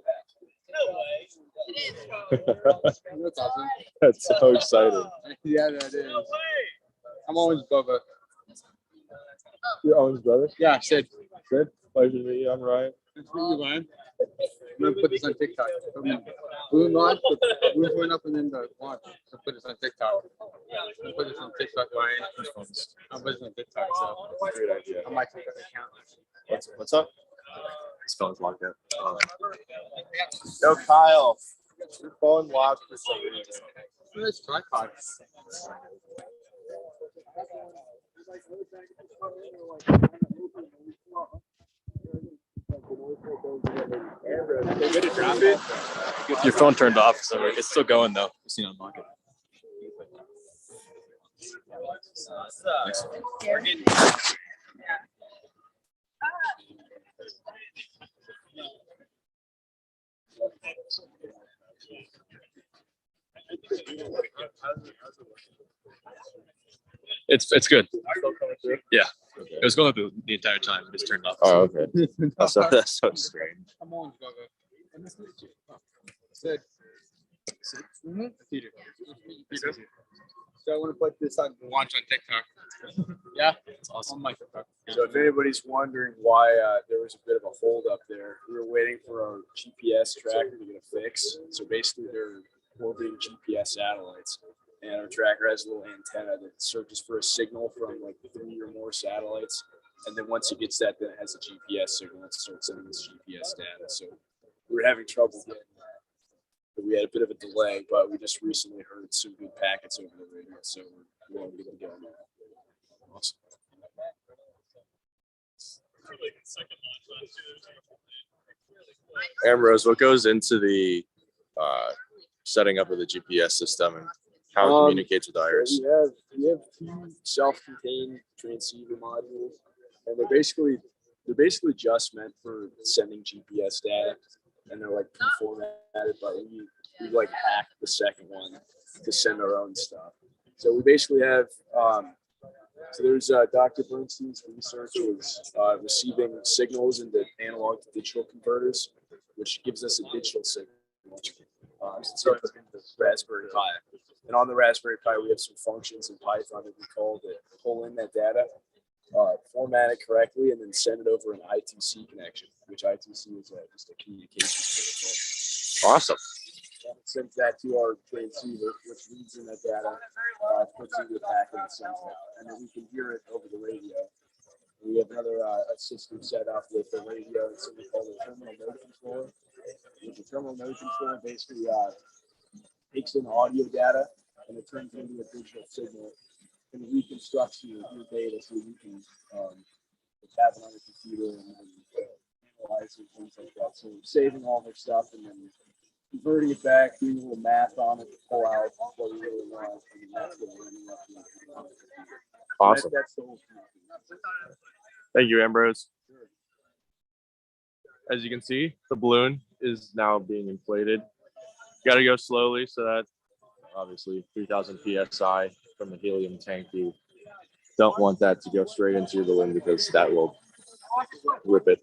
That's awesome. That's so exciting. Yeah, that is. I'm Owen's brother. You're Owen's brother? Yeah, Sid. Sid? Pleasure to meet you. I'm Ryan. Nice to meet you, Ryan. I'm gonna put this on TikTok. Balloon launch, balloons going up and then the launch. I'll put this on TikTok. I'll put this on TikTok, Ryan. I'll put this on TikTok, so That's a great idea. on my TikTok account. What's up? His phone's locked up. Yo, Kyle. Your phone locked for some reason. Nice tripod. Your phone turned off, so it's still going though. Just need to unlock it. It's good. Yeah, it was going through the entire time. It just turned off. Oh, okay. That's so strange. I'm Owen's brother. Nice to meet you. Sid. Sid? Mm-hmm. So I want to put this on launch on TikTok. Yeah, it's awesome. On my TikTok. So if anybody's wondering why there was a bit of a hold up there, we were waiting for our GPS tracker to get a fix. So basically they're orbiting GPS satellites, and our tracker has a little antenna that searches for a signal from like 3 or more satellites. And then once it gets that, then it has a GPS signal that starts sending this GPS data. So we were having trouble getting the we had a bit of a delay, but we just recently heard some good packets over the radio, so we're all good to go now. Awesome. Ambrose, what goes into the setting up of the GPS system and how it communicates with Iris? So we have two self-contained transceiver modules, and they're basically just meant for sending GPS data, and they're like pre-formatted, but we like hack the second one to send our own stuff. So we basically have so there's Dr. Bernstein's research was receiving signals into analog to digital converters, which gives us a digital signal. So it's in the Raspberry Pi. And on the Raspberry Pi, we have some functions in Python that we call that pull in that data, format it correctly, and then send it over an I2C connection, which I2C is just a communications protocol. Awesome. And it sends that to our transceiver, which reads in that data, puts it into the packet and sends it out. And then we can hear it over the radio. We have another system set up with the radio. It's something called a terminal node controller. With the terminal node controller, basically takes in audio data and it turns it into a digital signal and reconstructs your data so you can have it on your computer and analyze it, things like that. So saving all their stuff and then converting it back, doing a little math on it to pull out what you really want, and that's what we're ending up with. Awesome. That's the whole thing. Thank you, Ambrose. As you can see, the balloon is now being inflated. Got to go slowly so that obviously 3,000 psi from the helium tank. You don't want that to go straight into your balloon because that will rip it.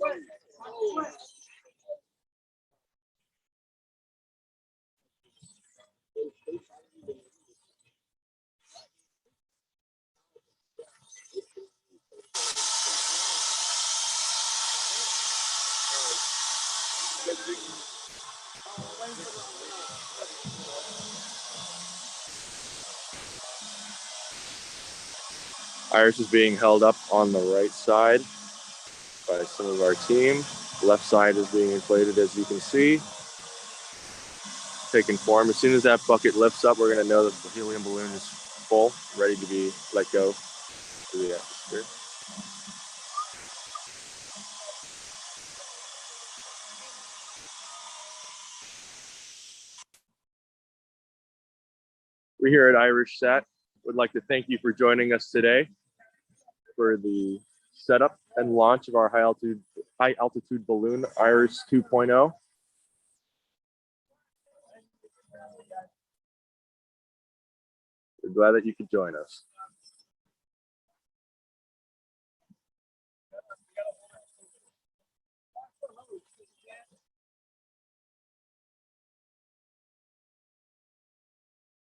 Iris is being held up on the right side by some of our team. Left side is being inflated, as you can see, taking form. As soon as that bucket lifts up, we're going to know that the helium balloon is full, ready to be let go to the atmosphere. We here at IrisSat would like to thank you for joining us today for the setup and launch of our high altitude balloon, Iris 2.0. We're glad that you could join us.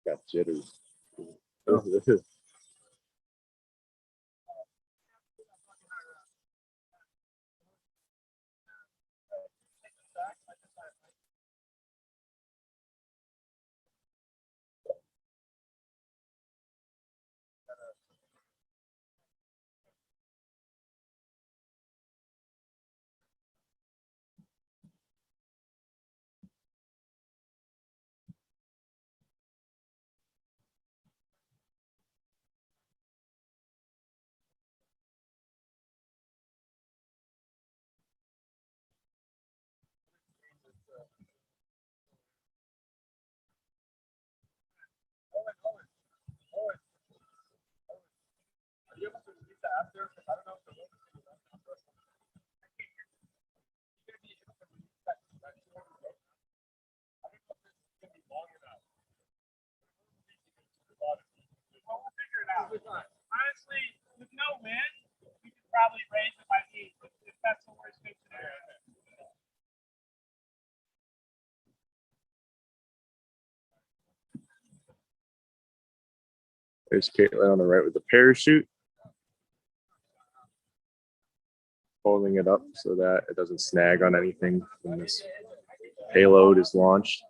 Got jitters. Honestly, with no wind, we could probably raise it by 8 if that's the worst case scenario. There's Caitlin on the right with the parachute, holding it up so that it doesn't snag on anything when this payload is launched,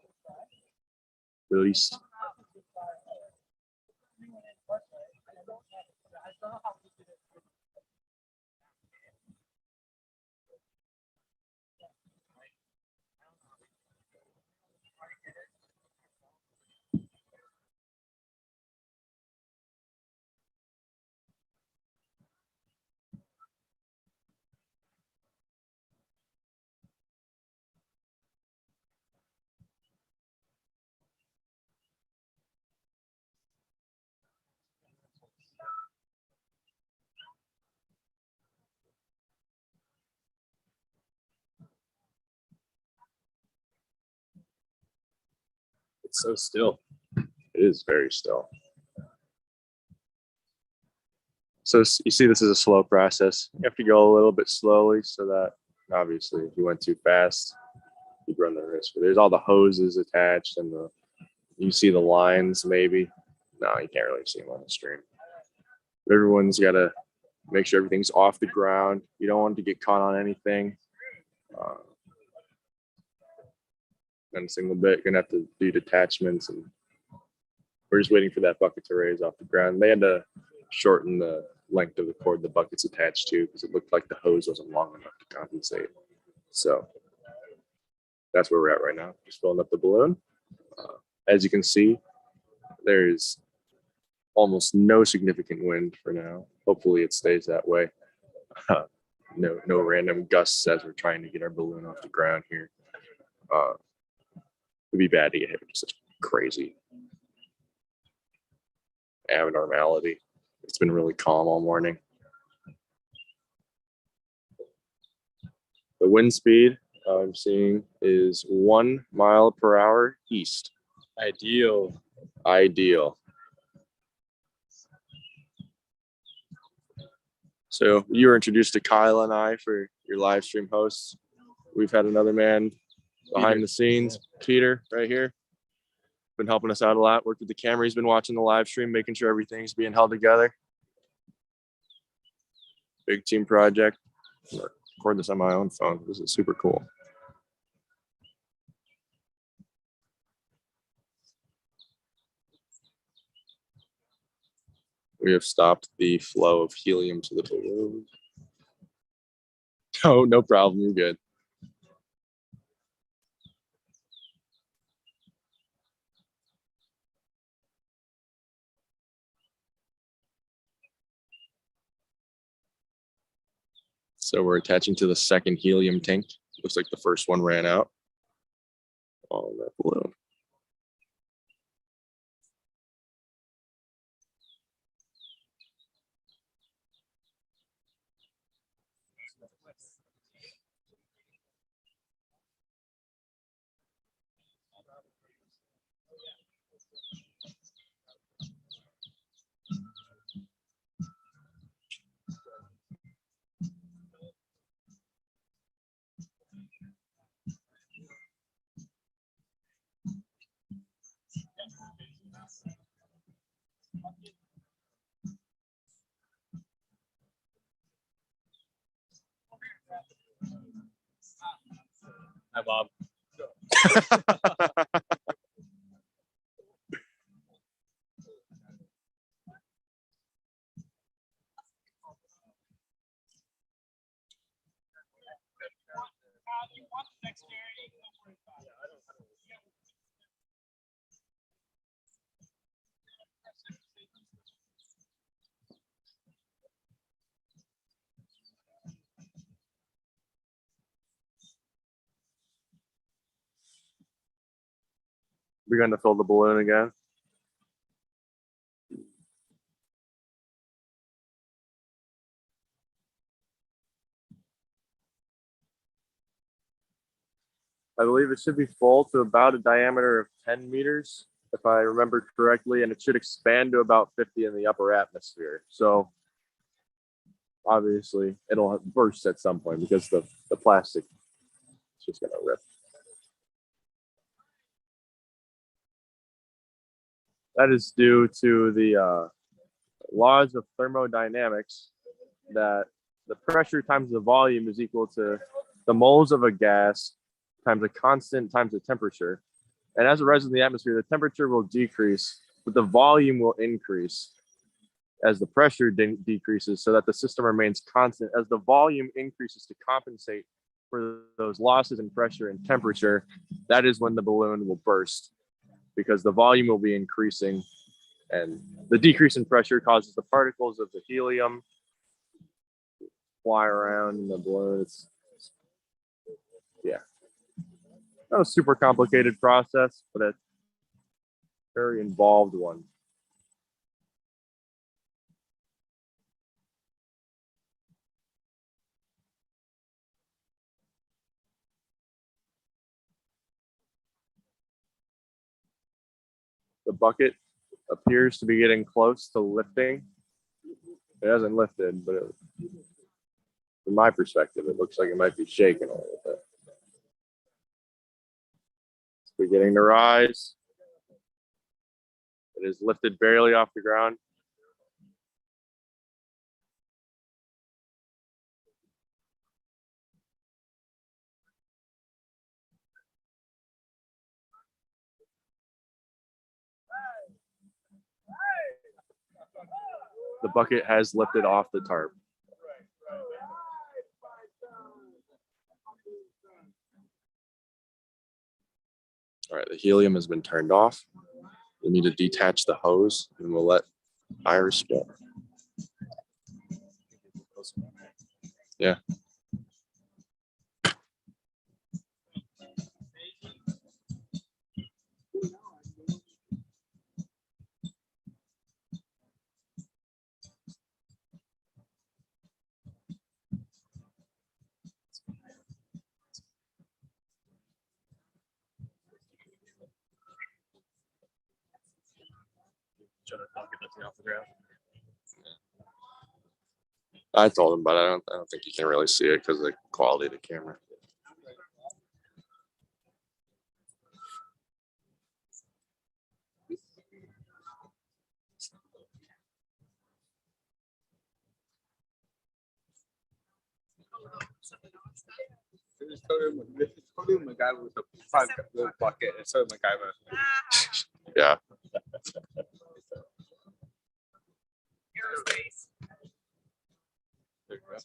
released. It's so still. It is very still. So you see, this is a slow process. You have to go a little bit slowly so that obviously if you went too fast, you'd run the risk. But there's all the hoses attached and you see the lines maybe. No, you can't really see them on the stream. But everyone's got to make sure everything's off the ground. You don't want to get caught on anything. And a single bit, you're gonna have to do detachments, and we're just waiting for that bucket to raise off the ground. They had to shorten the length of the cord the bucket's attached to because it looked like the hose wasn't long enough to compensate. So that's where we're at right now, just filling up the balloon. As you can see, there's almost no significant wind for now. Hopefully it stays that way. No random gusts as we're trying to get our balloon off the ground here. It'd be bad to get hit with such crazy abnormality. It's been really calm all morning. The wind speed I'm seeing is 1 mile per hour east. Ideal. Ideal. So you were introduced to Kyle and I for your live stream hosts. We've had another man behind the scenes, Peter, right here. Been helping us out a lot. Worked with the camera. He's been watching the live stream, making sure everything's being held together. Big team project. I'm recording this on my own phone. This is super cool. We have stopped the flow of helium to the balloon. Oh, no problem. You're good. So we're attaching to the second helium tank. Looks like the first one ran out on that balloon. Hi, Bob. We're going to fill the balloon again. I believe it should be full to about a diameter of 10 meters, if I remember correctly, and it should expand to about 50 in the upper atmosphere. So obviously it'll burst at some point because the plastic is just going to rip. That is due to the laws of thermodynamics that the pressure times the volume is equal to the moles of a gas times a constant times the temperature. And as it rises in the atmosphere, the temperature will decrease, but the volume will increase as the pressure decreases so that the system remains constant. As the volume increases to compensate for those losses in pressure and temperature, that is when the balloon will burst because the volume will be increasing and the decrease in pressure causes the particles of the helium fly around in the balloon. Yeah. Not a super complicated process, but a very involved one. The bucket appears to be getting close to lifting. It hasn't lifted, but from my perspective, it looks like it might be shaking a little bit. It's beginning to rise. It is lifted barely off the ground. The bucket has lifted off the tarp. All right, the helium has been turned off. We need to detach the hose and we'll let Iris go. Yeah. I told him, but I don't think you can really see it because of the quality of the camera. Just told him a guy with a little bucket. And so my guy was. Yeah. Aerospace. There you go. All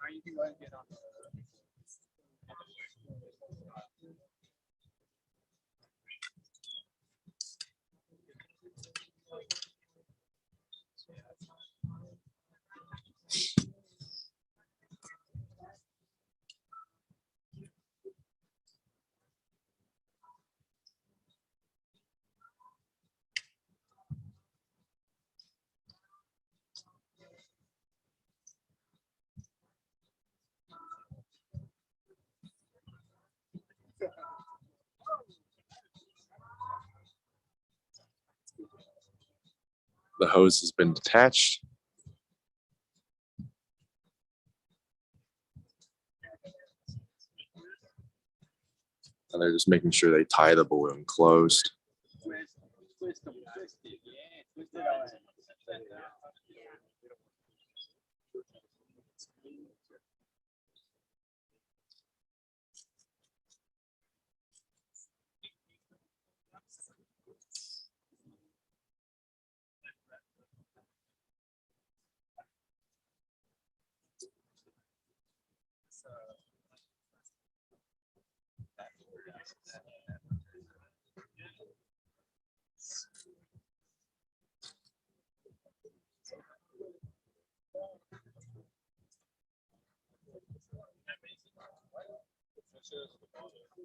right, you can go ahead and get on. The hose has been detached. And they're just making sure they tie the balloon closed.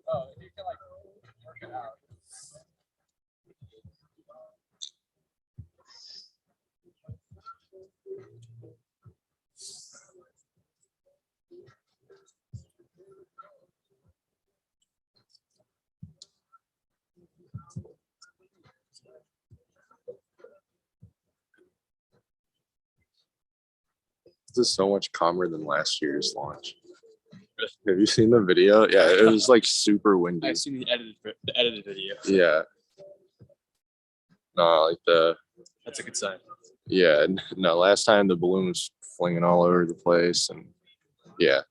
Oh, you can like work it out. This is so much calmer than last year's launch. Have you seen the video? Yeah, it was like super windy. I've seen the edited video. Yeah. No, like That's a good sign. yeah, no, last time the balloon was flinging all over the place and yeah,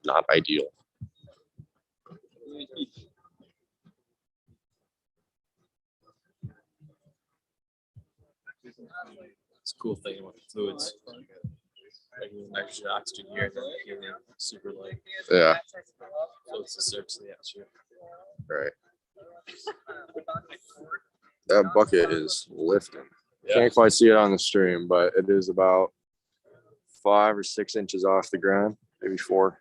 not ideal. It's a cool thing about the fluids. Like nitrogen, oxygen here, and then helium, super light. Yeah. Floats the surface of the atmosphere. Right. That bucket is lifting. Yeah. Can't quite see it on the stream, but it is about 5 or 6 inches off the ground, maybe 4.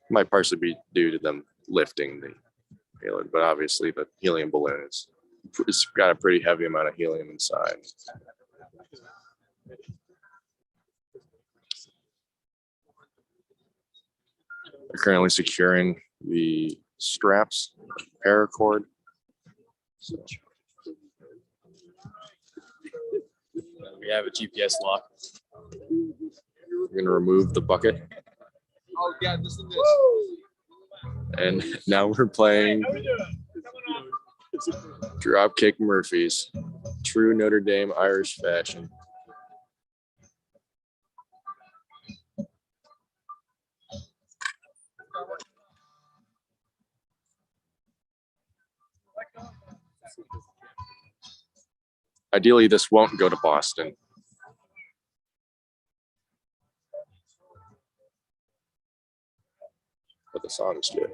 Might partially be due to them lifting the payload, but obviously the helium balloon it's got a pretty heavy amount of helium inside. They're currently securing the straps, paracord. So We have a GPS lock. we're going to remove the bucket. Oh, yeah, listen to this. And now we're playing Dropkick Murphys, true Notre Dame Irish fashion. Ideally, this won't go to Boston. But the song's good.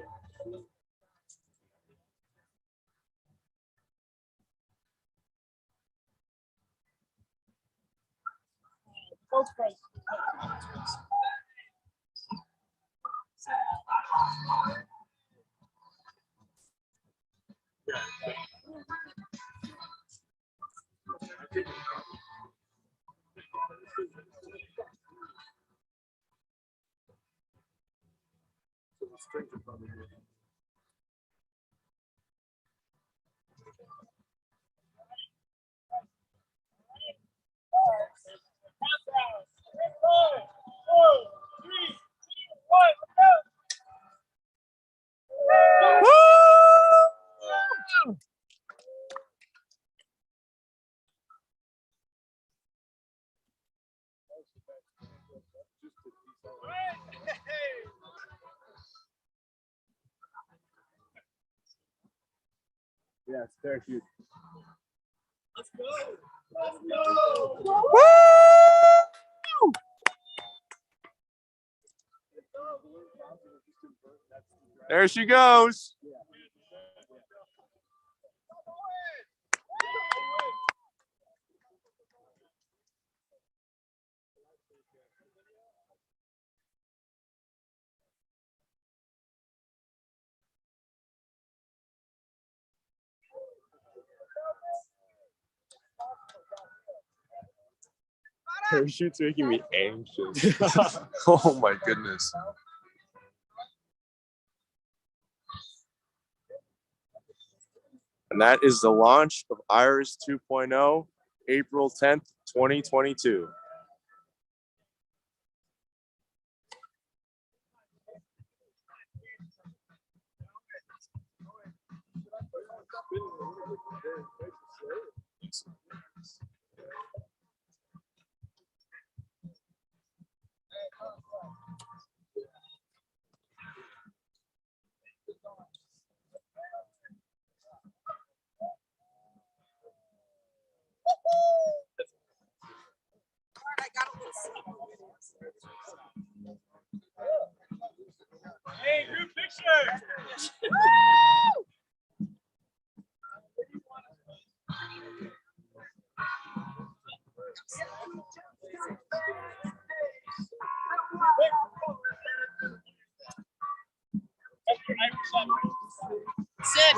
Yeah, it's parachute. There she goes. Parachute's making me anxious. Oh my goodness. And that is the launch of Iris 2.0, April 10th, 2022. Hey, group picture! Sid.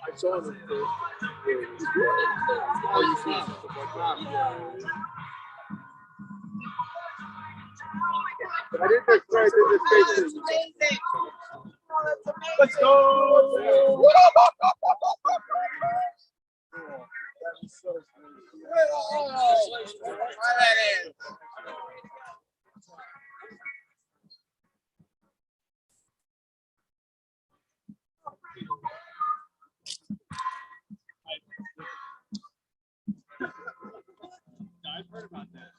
I saw them. Oh, you see stuff like that. I didn't expect this. Amazing. Let's go. I've heard about that.